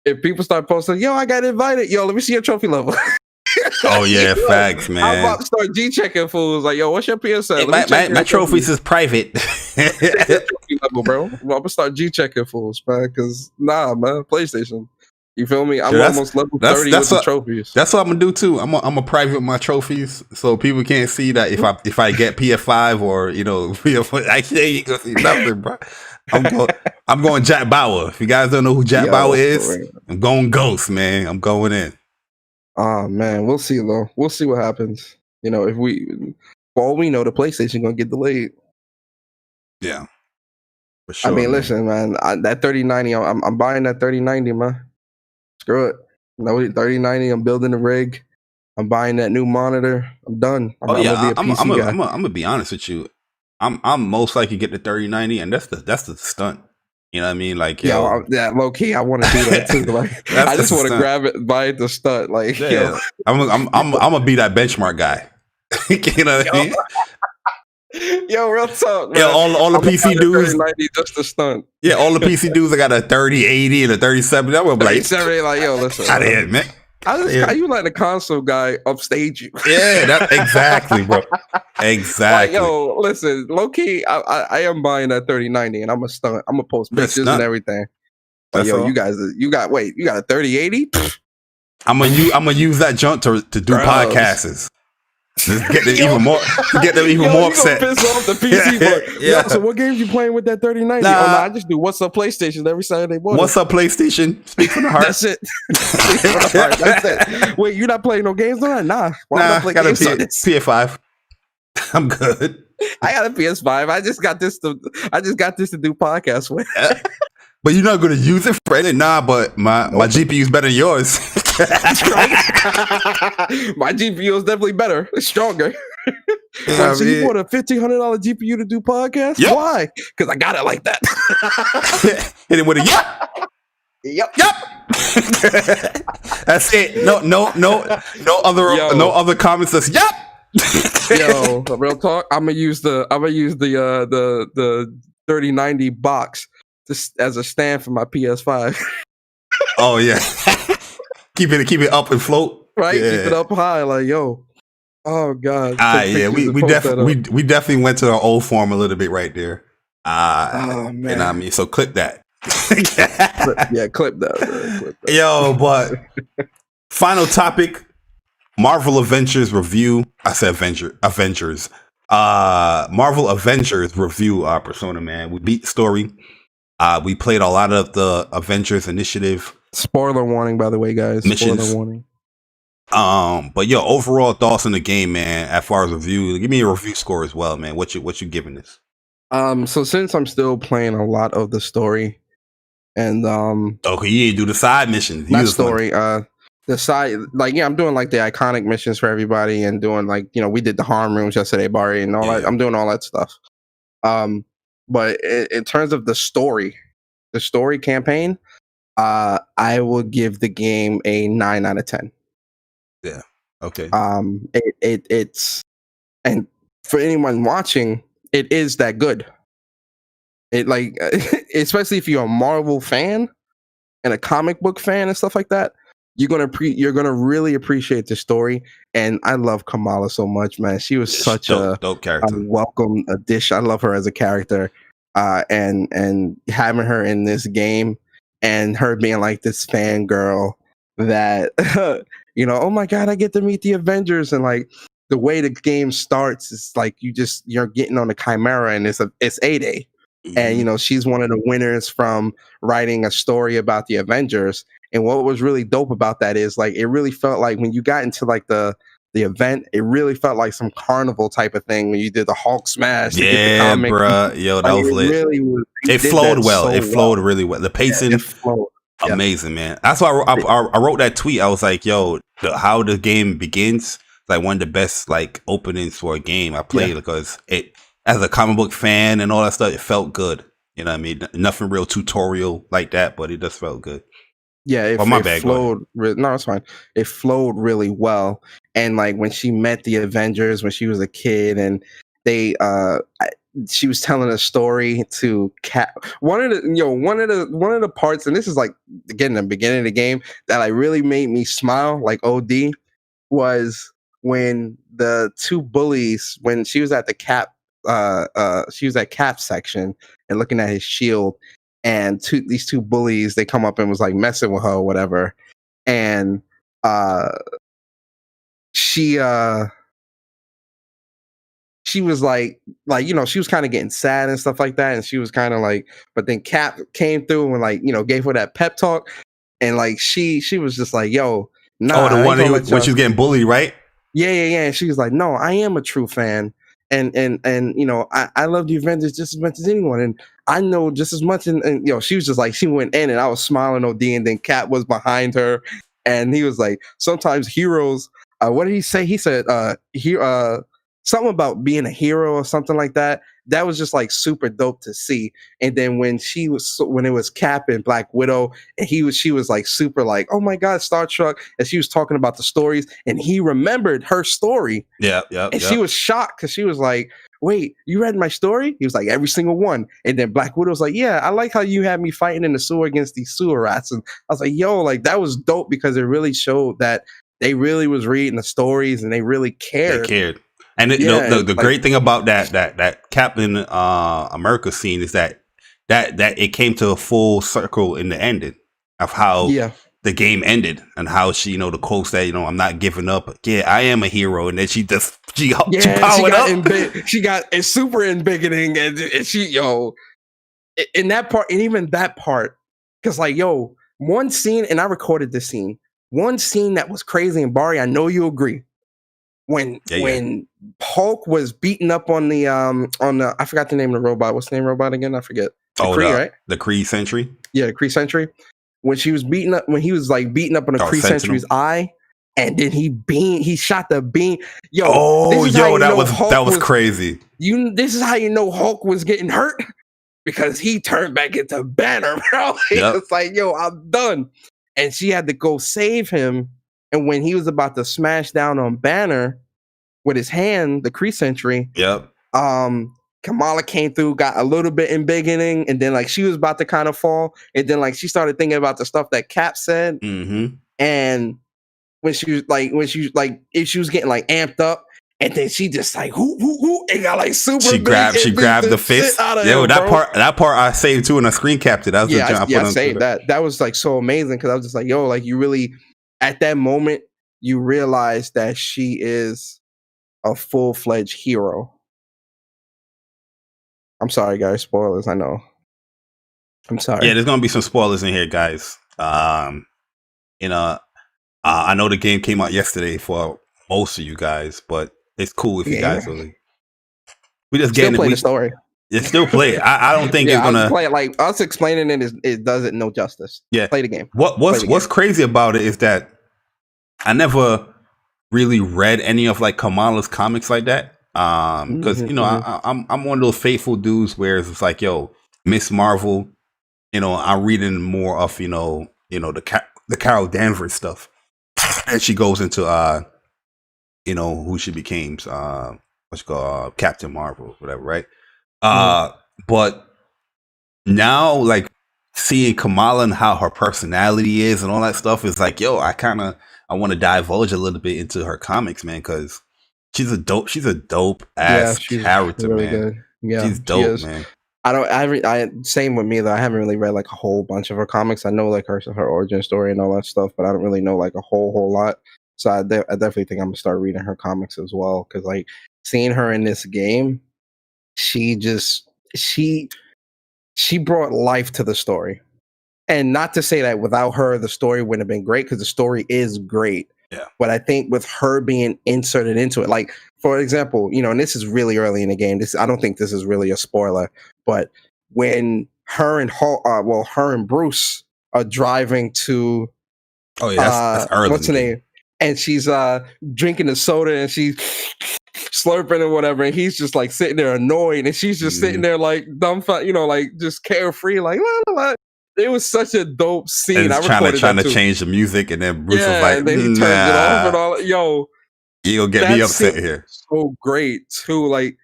If people start posting, yo, I got invited. Yo, let me see your trophy level. Oh yeah, facts, man. I'm about to start G-checking fools. Like, yo, what's your PSL? Hey, my trophies is private. Trophy level, bro. I'm gonna start G-checking fools, man. Because man, PlayStation. You feel me? I'm almost level 30 with the trophies. That's what I'm gonna do too. I'm gonna private my trophies so people can't see that if I get PS5 or PS4, I ain't gonna see nothing, bro. I'm going Jack Bauer. If you guys don't know who Jack Bauer is, I'm going Ghost, man. I'm going in. Oh man, we'll see though. We'll see what happens. If for all we know, the PlayStation gonna get delayed. Yeah, for sure. I mean, listen, man. That 3090, I'm buying that 3090, man. Screw it. No 3090. I'm building a rig. I'm buying that new monitor. I'm done. I'm gonna be a PC guy. I'm gonna be honest with you. I'm most likely get the 3090, and that's the stunt. You know what I mean? Like, yeah, low key, I want to do that too. Like, I just want to grab it, buy it the stunt. Like, yeah, I'm gonna be that benchmark guy. You know what I mean? Yo, real talk, man. Yeah, all the PC dudes, 3090 just the stunt. Yeah, all the PC dudes, I got a 3080 and a 3070. I'm like, 3070, like, yo, listen, out of here, man. How you letting the console guy upstage you? Yeah, exactly, bro. Exactly. Like, yo, listen, low key, I am buying that 3090, and I'm a stunt. I'm gonna post pictures and everything. But yo, you got a 3080? I'm gonna use that junk to do podcasts. Just get them even more. Get them even more upset. Piss off the PC. Yeah. So what games you playing with that 3090? Nah. Oh, no, I just do What's Up PlayStation every Saturday morning. What's Up PlayStation? Speak from the heart. That's it. That's it. Wait, you're not playing no games on that? Nah. I got a PS5. I'm good. I got a PS5. I just got this to do podcasts with. But you're not gonna use it for it? Nah, but my GPU's better than yours. My GPU is definitely better. It's stronger. Yeah, so you bought a $1,500 GPU to do podcasts? Yep. Why? Because I got it like that. Hit it with a yep. Yep. That's it. No other comments. That's yep. Yo, real talk. I'm gonna use the 3090 box as a stand for my PS5. Oh yeah. keep it up and float. Right? Yeah. Keep it up high, like, yo. Oh god. Yeah, we definitely went to our old form a little bit right there. Oh man. You know what I mean? So clip that. Clip that. Clip that. Yo, but final topic. Marvel Avengers review. I said Avengers. Marvel Avengers review Persona, man. We beat the story. We played a lot of the Avengers Initiative. Spoiler warning, by the way, guys. Missions. Spoiler warning. But yo, overall thoughts on the game, man. As far as review, give me a review score as well, man. What you giving this? So since I'm still playing a lot of the story, and okay, you do the side missions. Not story. The side, like, yeah, I'm doing like the iconic missions for everybody, and doing like, we did the harm rooms yesterday, Bari, and all that. I'm doing all that stuff. But in terms of the story campaign, I will give the game a 9 out of 10. Yeah. Okay. It's, and for anyone watching, it is that good. It, like, especially if you're a Marvel fan and a comic book fan and stuff like that, you're gonna really appreciate the story. And I love Kamala so much, man. She was such a dope character, a welcome addition. I love her as a character, and having her in this game, and her being like this fangirl that oh my god, I get to meet the Avengers, and like the way the game starts is like you're getting on the Chimera, and it's A-Day. And she's one of the winners from writing a story about the Avengers. And what was really dope about that is like it really felt like when you got into like the event, it really felt like some carnival type of thing when you did the Hulk smash to get the Yeah, comic. bruh. Yo, that Like, was it lit. really was. It flowed well. It flowed really well. The pacing, it flowed. amazing, man. That's why I wrote that tweet. I was like, yo, how the game begins, like one of the best like openings for a game I played, because it, as a comic book fan and all that stuff, it felt good. You know what I mean? Nothing real tutorial like that, but it just felt good. Yeah, it flowed. No, it's fine. It flowed really well. And like when she met the Avengers when she was a kid, and they, she was telling a story to Cap. One of the parts, and this is like again the beginning of the game that like really made me smile, like OD, was when the two bullies, when she was at the Cap, she was at Cap section and looking at his shield. And these two bullies, they come up and was like messing with her or whatever. And she was like, she was kind of getting sad and stuff like that. And she was kind of like, but then Cap came through and like, gave her that pep talk. And like, she was just like, yo, nah. Oh, the one when she was getting bullied, right? Yeah. And she was like, no, I am a true fan. And I love the Avengers just as much as anyone, and I know just as much. And she was just like, she went in, and I was smiling OD, and then Cap was behind her, and he was like, sometimes heroes. What did he say? He said, something about being a hero or something like that. That was just like super dope to see. And then when it was Cap and Black Widow, and she was like super like, oh my God, Star Trek. And she was talking about the stories, and he remembered her story. Yeah. And she was shocked because she was like, wait, you read my story? He was like, every single one. And then Black Widow was like, yeah, I like how you had me fighting in the sewer against these sewer rats. And I was like, yo, like that was dope because it really showed that they really was reading the stories and they really cared. They cared. And the great thing about that Captain America scene is that it came to a full circle in the ending of how the game ended, and how she, the quotes that, I'm not giving up. Yeah, I am a hero. And then she powered up. She got super embiggening, and she, in that part, and even that part, because like, one scene, and I recorded this scene, one scene that was crazy, and Bari, I know you agree. When Hulk was beaten up on the I forgot the name of the robot. What's the name of the robot again? I forget. Kree, right? The Kree Sentry. Yeah, the Kree Sentry. When he was like beating up on the Kree Sentry's eye, and then he shot the beam. That was crazy. This is how you know Hulk was getting hurt, because he turned back into Banner, bro. It's like, I'm done. And she had to go save him. And when he was about to smash down on Banner with his hand, the Kree Sentry, Kamala came through, got a little bit embiggening, and then like she was about to kind of fall, and then like she started thinking about the stuff that Cap said, and when she was if she was getting like amped up, and then she just like whoo, and got like super. She grabbed the fist. That part I saved too, and I screen capped it. That was I saved that. That was like so amazing because I was just like, like you really. At that moment, you realize that she is a full-fledged hero. I'm sorry, guys. Spoilers, I know. I'm sorry. Yeah, there's going to be some spoilers in here, guys. I know the game came out yesterday for most of you guys, but it's cool if you guys really... We just still play the story. You still play it. I don't think it's gonna play it. Like us explaining it does it no justice. Yeah, play the game. What's crazy about it is that I never really read any of like Kamala's comics like that. Because I'm one of those faithful dudes where it's like, Miss Marvel, I'm reading more of the Carol Danvers stuff, and she goes into who she became, what's called Captain Marvel, whatever, right? But now, like, seeing Kamala and how her personality is and all that stuff is like, I want to divulge a little bit into her comics, man, because she's a dope ass character, really man. Good. Yeah, she's dope, man. Same with me though. I haven't really read like a whole bunch of her comics. I know like her origin story and all that stuff, but I don't really know like a whole lot. So I definitely think I'm gonna start reading her comics as well, because like seeing her in this game, she she brought life to the story. And not to say that without her, the story wouldn't have been great, because the story is great. Yeah. But I think with her being inserted into it, like, for example, and this is really early in the game. I don't think this is really a spoiler, but when her and Bruce are driving to, oh yeah, that's early. What's her name? And she's drinking the soda and she's slurping or whatever, and he's just like sitting there annoyed, and she's just sitting there like dumbfounded, like just carefree, like la, la, la. It was such a dope scene. And trying to change the music, and then Bruce was like, and then he turns it off and all. Yo, you'll get me upset here. So great too. Like,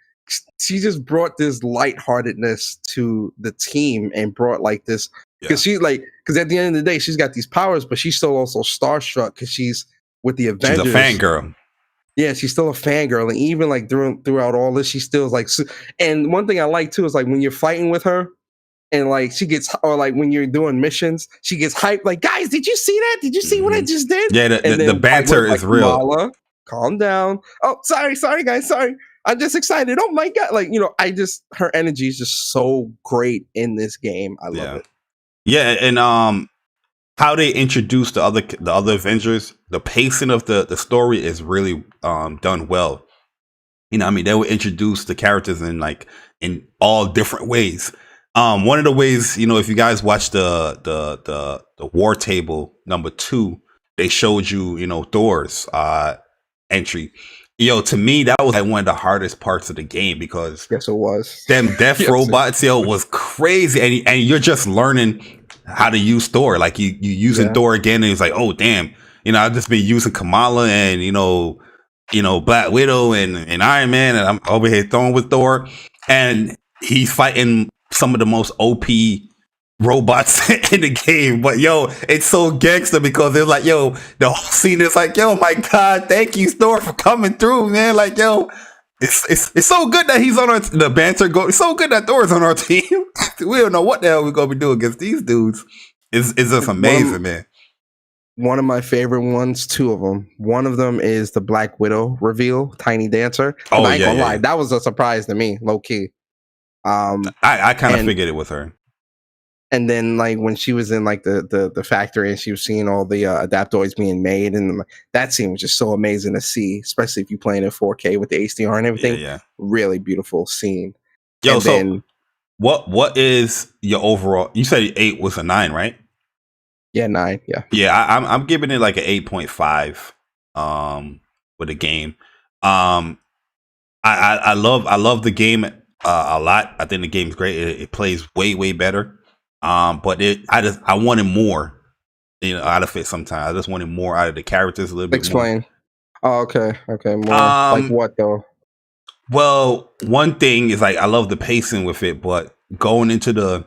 she just brought this lightheartedness to the team and brought like this, because because at the end of the day, she's got these powers, but she's still also starstruck because she's with the Avengers. She's a fangirl. Yeah, she's still a fangirl, and even like throughout all this, she still is like. And one thing I like too is like when you're fighting with her, and like she gets, or like when you're doing missions, she gets hyped. Like, guys, did you see that? Did you see what I just did? Yeah, the banter is real. Mala, calm down. Oh, sorry, guys, sorry. I'm just excited. Oh my god! Like, her energy is just so great in this game. I love it. Yeah, and how they introduce the other Avengers, the pacing of the story is really done well. I mean, they will introduce the characters in all different ways. One of the ways, if you guys watch the War Table #2, they showed you, Thor's entry. To me, that was like one of the hardest parts of the game, because yes, it was. Them death robots, was crazy, and you're just learning how to use Thor. Like you using Thor again, and it's like, oh damn, I've just been using Kamala and Black Widow and Iron Man, and I'm over here throwing with Thor, and he's fighting some of the most OP robots in the game. But it's so gangster, because it's like, the whole scene is like, my god, thank you Thor for coming through, man. Like, it's so good that he's on the banter it's so good that Thor's on our team. We don't know what the hell we're gonna be doing against these dudes. It's just amazing, man. One of my favorite ones, two of them. One of them is the Black Widow reveal, Tiny Dancer. Oh, I ain't gonna lie, that was a surprise to me, low key. I kind of figured it with her. And then like when she was in like the factory and she was seeing all the adaptoids being made, and that scene was just so amazing to see, especially if you're playing in 4K with the HDR and everything. Yeah. Really beautiful scene. What is your overall? You said 8 was a 9, right? Yeah, 9. Yeah. Yeah, I'm giving it like an 8.5 with the game. I love the game a lot. I think the game's great. It plays way better. But I wanted more, out of it sometimes. I just wanted more out of the characters a little bit. Explain. Oh, okay. More like what though? Well, one thing is like I love the pacing with it, but going into the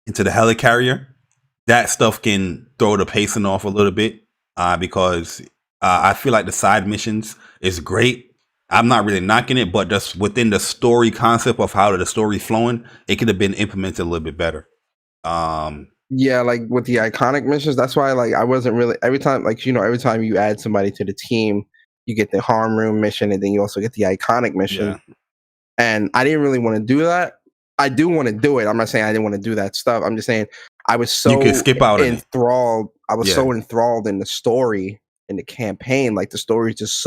helicarrier, that stuff can throw the pacing off a little bit. Because I feel like the side missions is great. I'm not really knocking it, but just within the story concept of how the story's flowing, it could have been implemented a little bit better. Yeah, like with the iconic missions, that's why like I wasn't really, every time you add somebody to the team, you get the harm room mission, and then you also get the iconic mission. And I didn't really want to do that. I do want to do it. I'm not saying I didn't want to do that stuff. I'm just saying I was so you can skip out enthralled. I was so enthralled in the story, in the campaign. Like the story just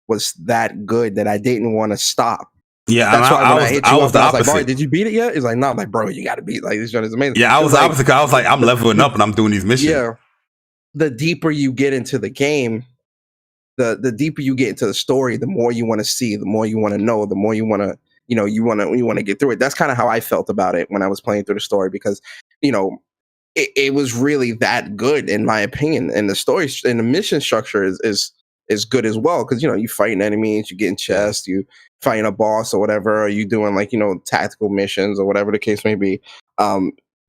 was that good that I didn't want to stop. Yeah, that's why when I hit you up, the I was opposite. like, Bari, did you beat it yet? It's like, no, I'm like, bro, you got to beat. Like, this joint is amazing. Yeah, I was the opposite. I was like, I'm leveling up and I'm doing these missions. Yeah, the deeper you get into the game, the deeper you get into the story, the more you want to see, the more you want to know, the more you want to, you want to get through it. That's kind of how I felt about it when I was playing through the story, because, it was really that good in my opinion, and the story and the mission structure is good as well, because you fighting enemies, you getting chests, you fighting a boss or whatever, or you doing like tactical missions or whatever the case may be.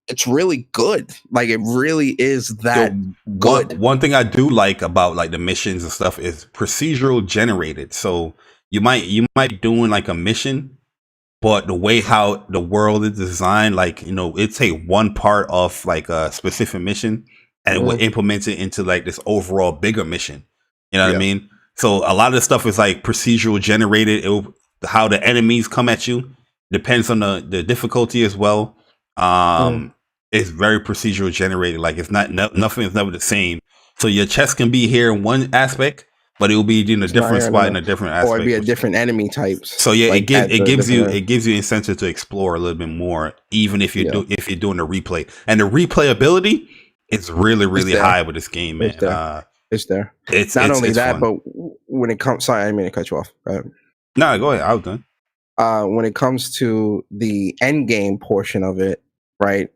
It's really good. Like it really is that good. One thing I do like about like the missions and stuff is procedural generated. So you might be doing like a mission, but the way how the world is designed, like it take one part of like a specific mission and it will implement it into like this overall bigger mission. You know what I mean? So a lot of the stuff is like procedural generated. How the enemies come at you depends on the difficulty as well. It's very procedural generated. Like it's nothing is never the same. So your chest can be here in one aspect, but it will be in a different spot in a different aspect, or it'd be a different enemy types. So yeah, like it gives you incentive to explore a little bit more, even if you're doing a replay. And the replayability is really high with this game, man. It's there. It's not only that, but when it comes, sorry, I didn't mean to cut you off. No, go ahead. I was done. When it comes to the end game portion of it, right?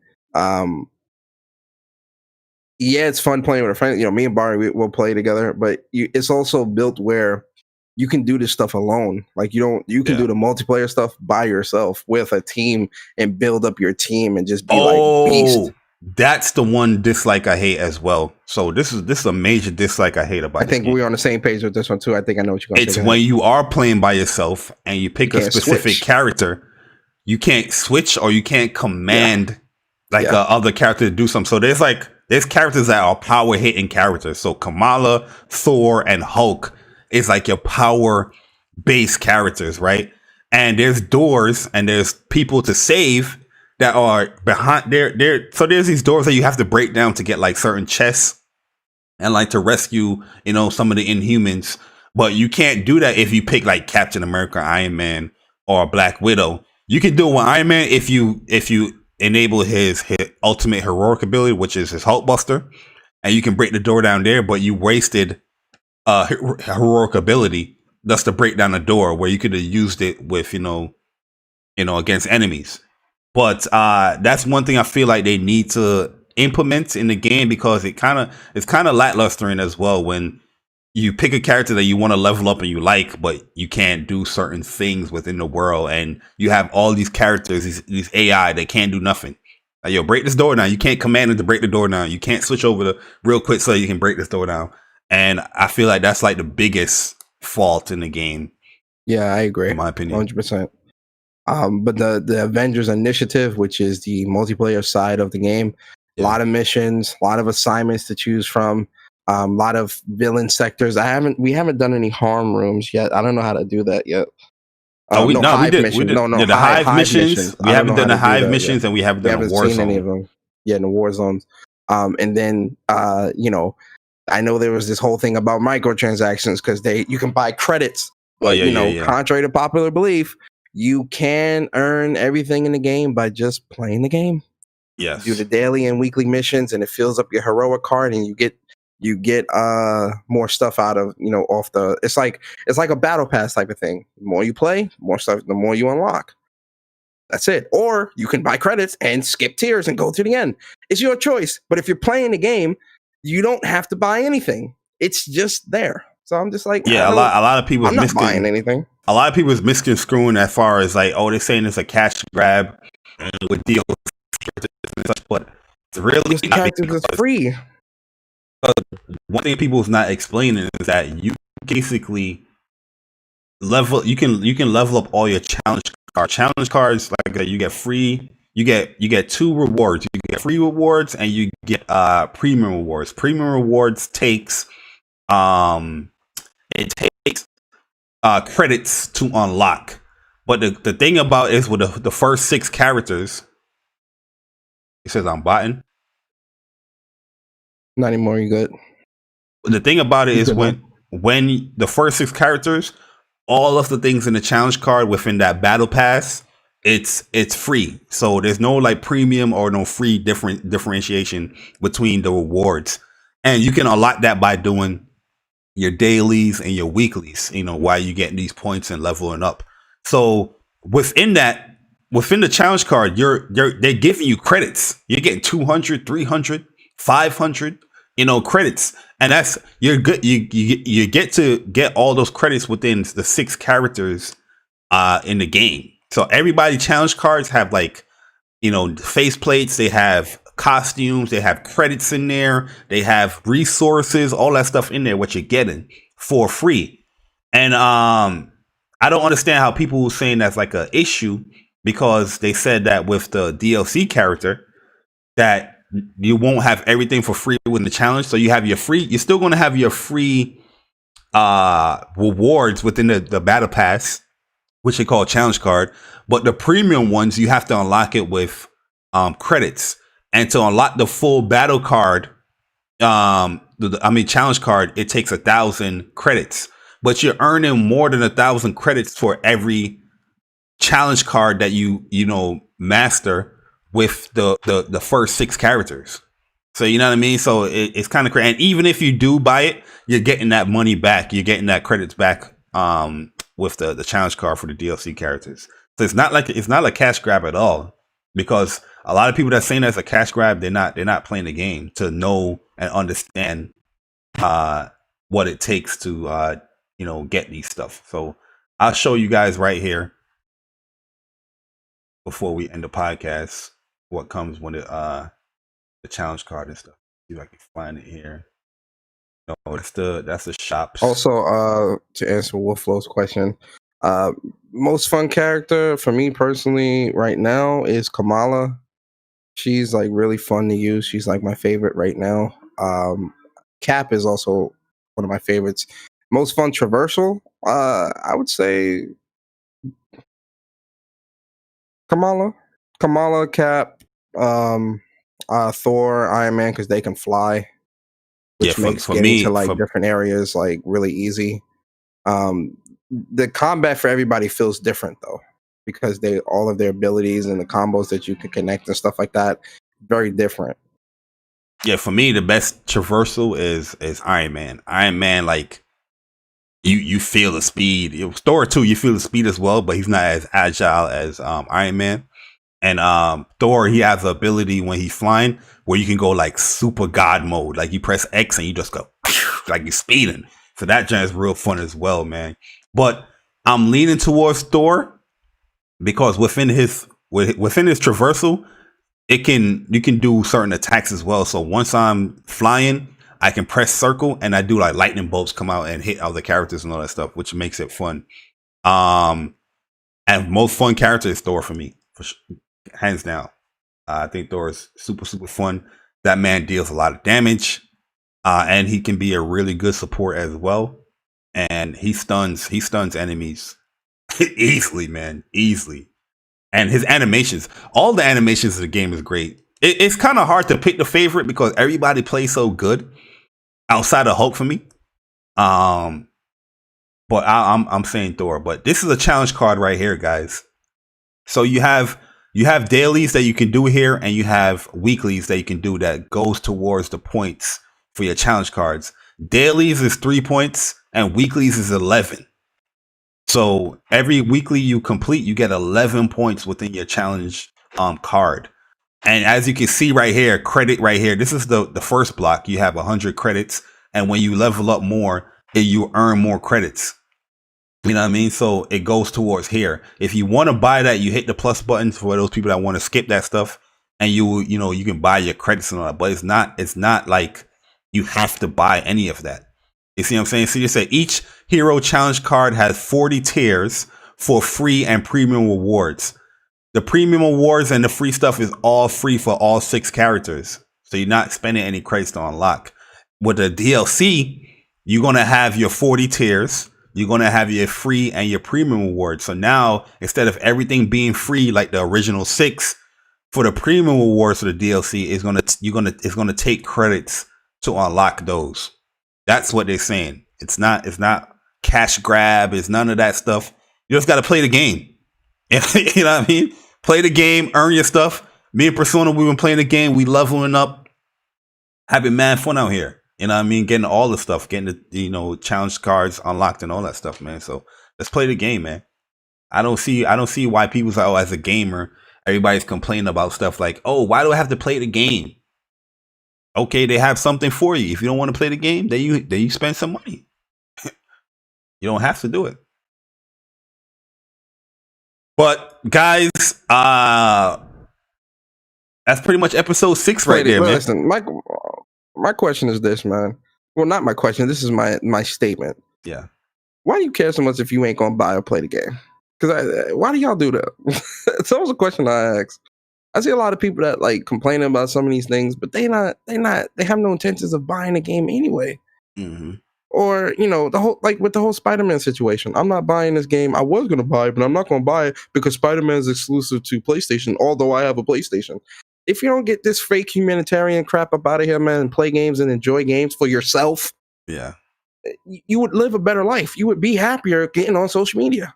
Yeah, it's fun playing with a friend. You know, me and Bari, we'll play together, but it's also built where you can do this stuff alone. Like you can do the multiplayer stuff by yourself with a team and build up your team and just be like beast. That's the one dislike I hate as well. So this is a major dislike I hate about. I think we're on the same page with this one too. I think I know what you're going to say. It's when you are playing by yourself and you pick a specific character, you can't switch or you can't command other character to do something. So there's characters that are power hitting characters. So Kamala, Thor, and Hulk is like your power based characters, right? And there's doors and there's people to save that are behind there. So there's these doors that you have to break down to get like certain chests and like to rescue, you know, some of the Inhumans. But you can't do that if you pick like Captain America, Iron Man, or Black Widow. You can do it with Iron Man if you enable his ultimate heroic ability, which is his Hulk Buster, and you can break the door down there. But you wasted heroic ability just to break down the door where you could have used it with you know against enemies. But that's one thing I feel like they need to implement in the game, because it's kind of lackluster in as well when you pick a character that you want to level up and you like, but you can't do certain things within the world, and you have all these characters, these AI that can't do nothing. Like, yo, break this door down. You can't command them to break the door down. You can't switch over real quick so you can break this door down. And I feel like that's like the biggest fault in the game. Yeah, I agree. In my opinion, 100%. But the Avengers Initiative, which is the multiplayer side of the game, a lot of missions, a lot of assignments to choose from, a lot of villain sectors. We haven't done any harm rooms yet. I don't know how to do that yet. We did the hive missions. We haven't done the hive missions, and we haven't done the war zone. Any of them. Yeah, in the war zones. And then I know there was this whole thing about microtransactions because you can buy credits. But contrary to popular belief, you can earn everything in the game by just playing the game. Yes. You do the daily and weekly missions, and it fills up your heroic card, and you get more stuff out of off the. It's like a battle pass type of thing. The more you play, more stuff, the more you unlock. That's it. Or you can buy credits and skip tiers and go to the end. It's your choice. But if you're playing the game, you don't have to buy anything. It's just there. So I'm just like, a lot of people. I'm not buying anything. A lot of people is misconstruing as far as like, oh, they're saying it's a cash grab with deals, but it's really characters is free. One thing people is not explaining is that you basically you can level up all your challenge cards. Like you get free. You get two rewards. You get free rewards and you get premium rewards. Premium rewards takes credits to unlock. But the thing about it is with the first 6 characters, it says I'm botting. Not anymore, you good. The thing about it is when the first 6 characters, all of the things in the challenge card within that battle pass, it's free. So there's no like premium or no free differentiation between the rewards. And you can unlock that by doing your dailies and your weeklies, while you get these points and leveling up. So within the challenge card, they're giving you credits. You're getting 200, 300, 500, credits. And that's, you're good. You get to get all those credits within the 6 characters in the game. So everybody challenge cards have like, face plates, they have costumes, they have credits in there, they have resources, all that stuff in there, what you're getting for free. And I don't understand how people were saying that's like an issue, because they said that with the DLC character that you won't have everything for free within the challenge. So you're still going to have your free rewards within the battle pass, which they call challenge card, but the premium ones you have to unlock it with credits, and to unlock the full battle card, challenge card, it takes 1,000 credits. But you're earning more than 1,000 credits for every challenge card that you master with the first 6 characters. So you know what I mean? So it's kind of crazy. And even if you do buy it, you're getting that money back. You're getting that credits back with the challenge card for the DLC characters. So it's not a cash grab at all, because a lot of people that saying that's a cash grab, they're not playing the game to know and understand what it takes to get these stuff. So I'll show you guys right here before we end the podcast what comes when the challenge card and stuff. See if I can find it here. No, that's the shops. Also, to answer Wolflow's question, most fun character for me personally right now is Kamala. She's like really fun to use. She's like my favorite right now. Cap is also one of my favorites. Most fun traversal, I would say Kamala, Cap, Thor, Iron Man, because they can fly, which makes getting to different areas like really easy. The combat for everybody feels different though, because all of their abilities and the combos that you can connect and stuff like that, very different. Yeah, for me, the best traversal is Iron Man. Iron Man, like you feel the speed. Thor too, you feel the speed as well, but he's not as agile as Iron Man. And Thor, he has the ability when he's flying where you can go like super god mode. Like you press X and you just go like you're speeding. So that jam is real fun as well, man. But I'm leaning towards Thor because within his traversal, you can do certain attacks as well. So once I'm flying, I can press circle and I do like lightning bolts come out and hit other characters and all that stuff, which makes it fun. And most fun character is Thor for me, hands down. I think Thor is super, super fun. That man deals a lot of damage, and he can be a really good support as well. And he stuns enemies easily, man, easily. And his animations, all the animations of the game is great. It's kind of hard to pick the favorite because everybody plays so good outside of Hulk for me. But I'm saying Thor. But this is a challenge card right here, guys. So you have dailies that you can do here, and you have weeklies that you can do that goes towards the points for your challenge cards. Dailies is 3 points, and weeklies is 11. So every weekly you complete, you get 11 points within your challenge card. And as you can see right here, credit right here, this is the first block. You have 100 credits, and when you level up more, you earn more credits. You know what I mean? So it goes towards here. If you want to buy that, you hit the plus button for those people that want to skip that stuff, and you can buy your credits and all that. But it's not like you have to buy any of that. You see what I'm saying? So you say each hero challenge card has 40 tiers for free and premium rewards. The premium awards and the free stuff is all free for all 6 characters. So you're not spending any credits to unlock. With the DLC, you're going to have your 40 tiers. You're going to have your free and your premium awards. So now, instead of everything being free like the original 6, for the premium awards for the DLC, it's going to take credits to unlock those. That's what they're saying. It's not cash grab. It's none of that stuff. You just got to play the game. You know what I mean? Play the game, earn your stuff. Me and Persona, we've been playing the game. We leveling up, having mad fun out here. You know what I mean? Getting all the stuff, getting the challenge cards unlocked and all that stuff, man. So let's play the game, man. I don't see why people say, oh, as a gamer, everybody's complaining about stuff like, oh, why do I have to play the game? Okay, they have something for you. If you don't want to play the game, then you spend some money. You don't have to do it. But guys, that's pretty much episode 6 right there, man. Listen, my question is this, man. Well, not my question. This is my statement. Yeah. Why do you care so much if you ain't gonna buy or play the game? Because why do y'all do that? It's always a question I ask. I see a lot of people that like complaining about some of these things, but they have no intentions of buying the game anyway. Mm-hmm. Or, with the whole Spider-Man situation. I'm not buying this game. I was going to buy it, but I'm not going to buy it because Spider-Man is exclusive to PlayStation, although I have a PlayStation. if you don't get this fake humanitarian crap up out of here, man, and play games and enjoy games for yourself, you would live a better life. You would be happier getting on social media.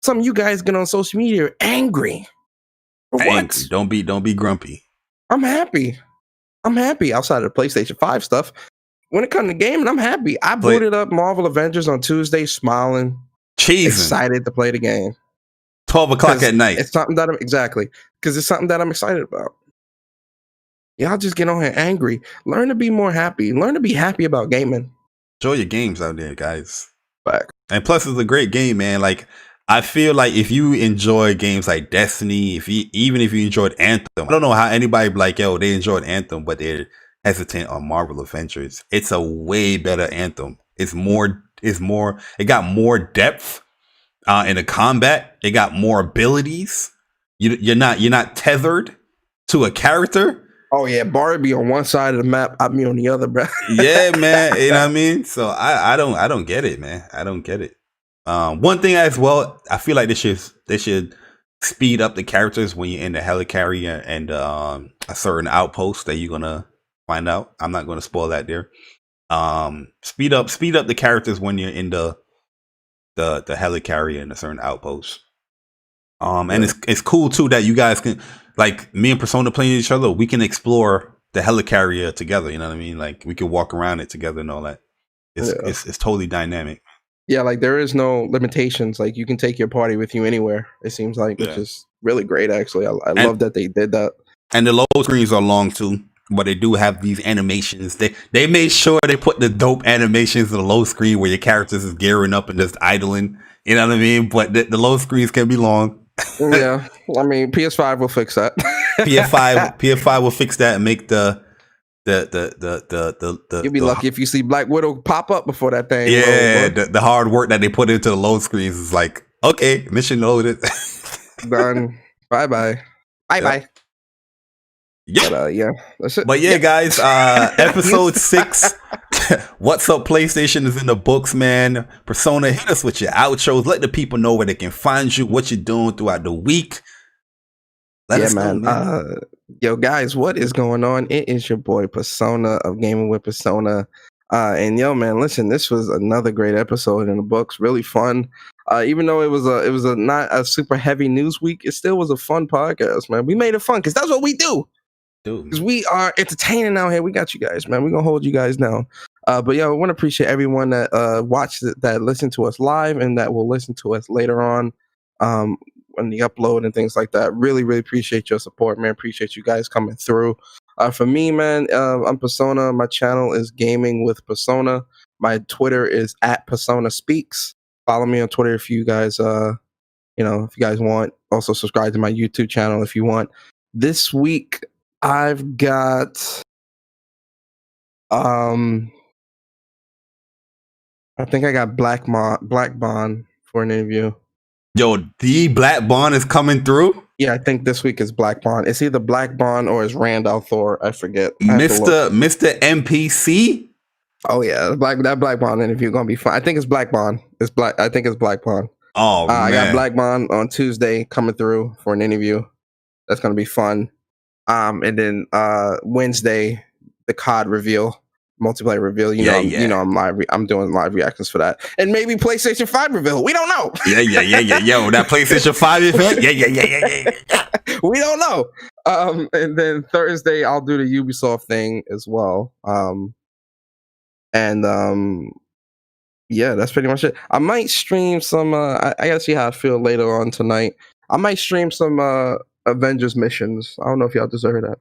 Some of you guys get on social media angry. For what? Don't be grumpy. I'm happy outside of the PlayStation 5 stuff. When it comes to gaming, I'm happy. I booted up Marvel Avengers on Tuesday, smiling, excited to play the game. 12 o'clock at night. It's something that because it's something that I'm excited about. Y'all just get on here angry. Learn to be more happy. Learn to be happy about gaming. Enjoy your games out there, guys. Back. And plus, it's a great game, man. Like, I feel like if you enjoy games like Destiny, even if you enjoyed Anthem, I don't know how anybody be like, yo, they enjoyed Anthem, but they're hesitant on Marvel Avengers. It's a way better Anthem. It got more depth in the combat. It got more abilities. You're not tethered to a character. Oh yeah, Bari be on one side of the map, I be on the other, bro. Yeah, man. You know what I mean? So I don't get it, man. I don't get it. One thing as well, I feel like they should speed up the characters when you're in the helicarrier and a certain outpost that you're gonna find out. I'm not gonna spoil that there. Speed up the characters when you're in the helicarrier and a certain outpost. And it's cool too that you guys can, like, me and Persona playing each other, we can explore the helicarrier together. You know what I mean? Like, we can walk around it together and all that. It's totally dynamic. Yeah, like there is no limitations. Like you can take your party with you anywhere. It seems like, which is really great. Actually, I love that they did that. And the load screens are long too, but they do have these animations. They made sure they put the dope animations in the load screen where your characters is gearing up and just idling. You know what I mean? But the load screens can be long. Yeah, I mean PS5 will fix that. PS5 will fix that and make the you'll be lucky if you see Black Widow pop up before that thing. Yeah, the hard work that they put into the load screens is like, okay, mission loaded. Done. Bye. Yeah. But, yeah, that's it. But yeah, guys, episode 6. What's up, PlayStation is in the books, man. Persona, hit us with your outros. Let the people know where they can find you, what you're doing throughout the week. Let us know, man. Yo, guys, what is going on? It is your boy Persona of Gaming with Persona. And yo, man, listen, this was another great episode in the books. Really fun. Even though it was not a super heavy news week, it still was a fun podcast, man. We made it fun because that's what we do. Because we are entertaining out here. We got you guys, man. We're gonna hold you guys down. But yeah, I want to appreciate everyone that watched it, that listened to us live, and that will listen to us later on when the upload and things like that. Really, really appreciate your support, man. Appreciate you guys coming through. For me, man, I'm Persona. My channel is Gaming with Persona. My Twitter is @PersonaSpeaks. Follow me on Twitter if you guys, if you guys want. Also subscribe to my YouTube channel if you want. This week I've got, I think I got Black Bond for an interview. Yo, the Black Bond is coming through? Yeah, I think this week is Black Bond. It's either Black Bond or it's Randall Thor. I forget. Mr. NPC? Oh yeah, that Black Bond interview gonna be fun. I think it's Black Bond. I think it's Black Bond. Oh man. I got Black Bond on Tuesday coming through for an interview. That's gonna be fun. And then Wednesday, the COD reveal. Multiplayer reveal, you know, I'm doing live reactions for that, and maybe PlayStation 5 reveal. We don't know. Yeah. Yo, that PlayStation 5 event. Yeah. We don't know. And then Thursday I'll do the Ubisoft thing as well. Yeah, that's pretty much it. I might stream some. I gotta see how I feel later on tonight. I might stream some Avengers missions. I don't know if y'all deserve that.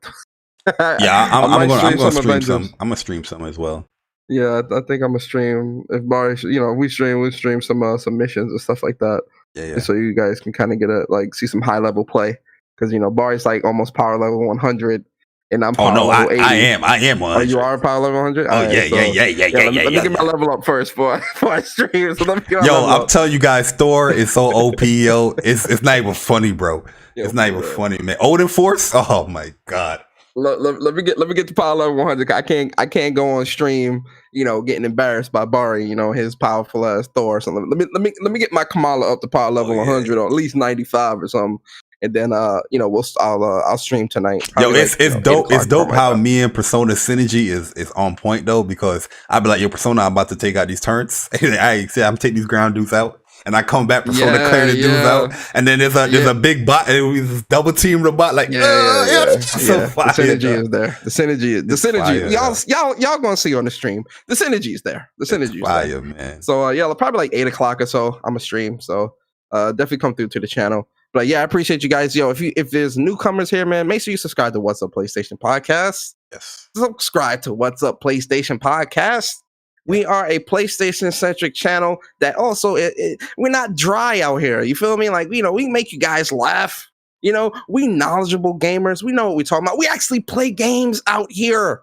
Yeah, I'm gonna stream some. I'm gonna stream some as well. Yeah, I think I'm gonna stream. If Bari, we stream some missions and stuff like that. Yeah. So you guys can kind of get see some high level play, because Bari's like almost power level 100, and I'm power level 80. I am 100. Oh, you are power level 100. Oh yeah. Let me get my level up first before I stream. So I'm telling you guys, Thor is so OP, yo. It's not even funny, bro. It's not even funny, man. Odin Force. Oh my god. Let me get to power level 100. I can't go on stream, getting embarrassed by Bari, his powerful ass Thor or something. Let me get my Kamala up to power level 100 or at least 95 or something, and then I'll stream tonight. Yo, Probably it's dope. It's dope how me and Persona synergy is on point though, because I be like, yo, Persona, I'm about to take out these turrets. I'm taking these ground dudes out. And I come back, Persona clear the dudes out, and then there's a big bot, and we just double team the bot, like so fire, the synergy is there. The synergy. Y'all gonna see on the stream. The synergy is there. The synergy is fire, there, man. So probably like 8:00 or so. I'm a stream, so definitely come through to the channel. But I appreciate you guys. Yo, if there's newcomers here, man, make sure you subscribe to What's Up PlayStation Podcast. Yes, subscribe to What's Up PlayStation Podcast. We are a PlayStation-centric channel that also, we're not dry out here. You feel me? Like, we make you guys laugh. We knowledgeable gamers. We know what we're talking about. We actually play games out here.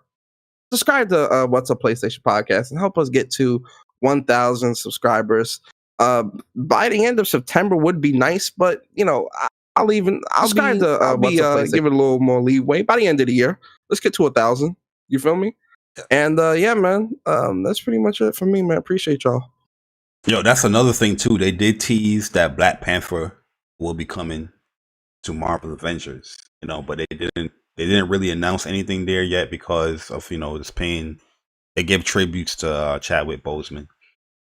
Subscribe to What's Up PlayStation Podcast and help us get to 1,000 subscribers. By the end of September would be nice, but, I'll give it a little more leeway. By the end of the year, let's get to 1,000. You feel me? And man, that's pretty much it for me, man. Appreciate y'all. Yo, that's another thing too. They did tease that Black Panther will be coming to Marvel Avengers, but they didn't really announce anything there yet because of this pain. They give tributes to Chadwick Boseman.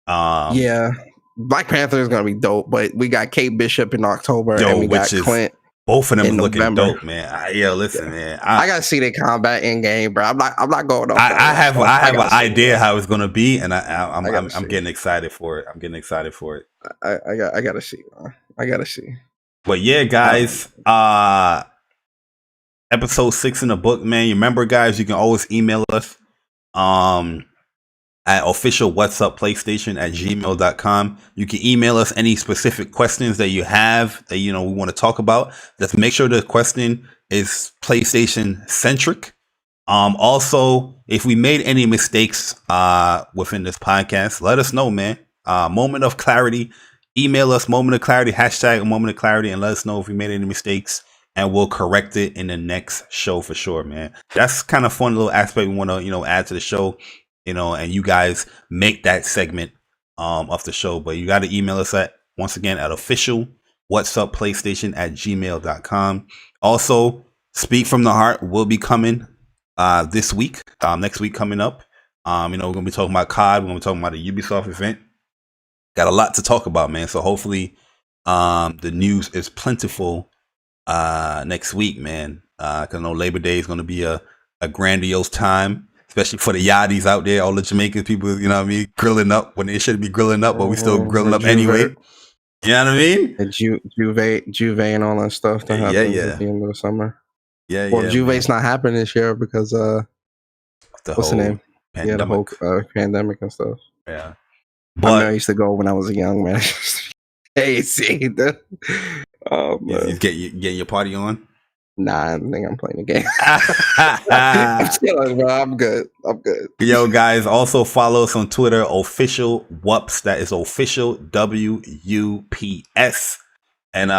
Black Panther is gonna be dope, but we got Kate Bishop in October, and we got Clint. Both of them is looking dope, man. Man. I gotta see the combat in game, bro. I'm not going off. I have an idea how it's gonna be, and I'm getting excited for it. I gotta see, man. I gotta see. But yeah, guys, episode 6 in the book, man. You remember, guys, you can always email us at officialwhatsupplaystation@gmail.com. You can email us any specific questions that you have that we want to talk about. Just make sure the question is PlayStation centric. Also, if we made any mistakes within this podcast, let us know, man. Moment of clarity. Email us moment of clarity, #moment of clarity, and let us know if we made any mistakes, and we'll correct it in the next show for sure, man. That's kind of fun little aspect we want to add to the show. And you guys make that segment of the show. But you got to email us once again at officialwhatsupplaystation@gmail.com. Also, Speak from the Heart will be coming this week, next week coming up. We're going to be talking about COD. We're going to be talking about the Ubisoft event. Got a lot to talk about, man. So hopefully the news is plentiful next week, man. Because I know Labor Day is going to be a grandiose time. Especially for the yachties out there, all the Jamaican people, grilling up when they shouldn't be grilling up, but we still grilling up anyway. You know what I mean? The Juve and all that stuff that happens at the end of the summer. Juve's not happening this year because what's the name? Pandemic. The whole pandemic and stuff. Yeah. But I used to go when I was a young man. Hey, see, you getting your party on? Nah, I think I'm playing the game. I'm chilling, bro. I'm good. Yo, guys, also follow us on Twitter, official WUPS. That is official WUPS. And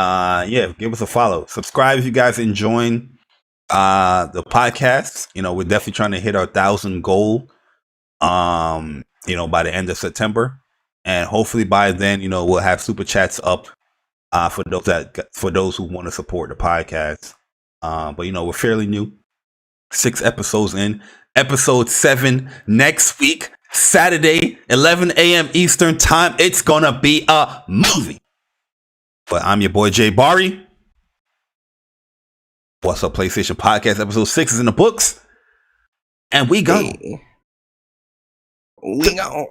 give us a follow. Subscribe if you guys enjoying the podcast. We're definitely trying to hit our 1,000 goal. By the end of September, and hopefully by then, we'll have super chats up for those who want to support the podcast. But we're fairly new. 6 episodes in. Episode 7 next week, Saturday, 11 a.m. Eastern time. It's gonna be a movie. But I'm your boy Jay Bari. What's Up PlayStation Podcast? Episode 6 is in the books, and we go. We go.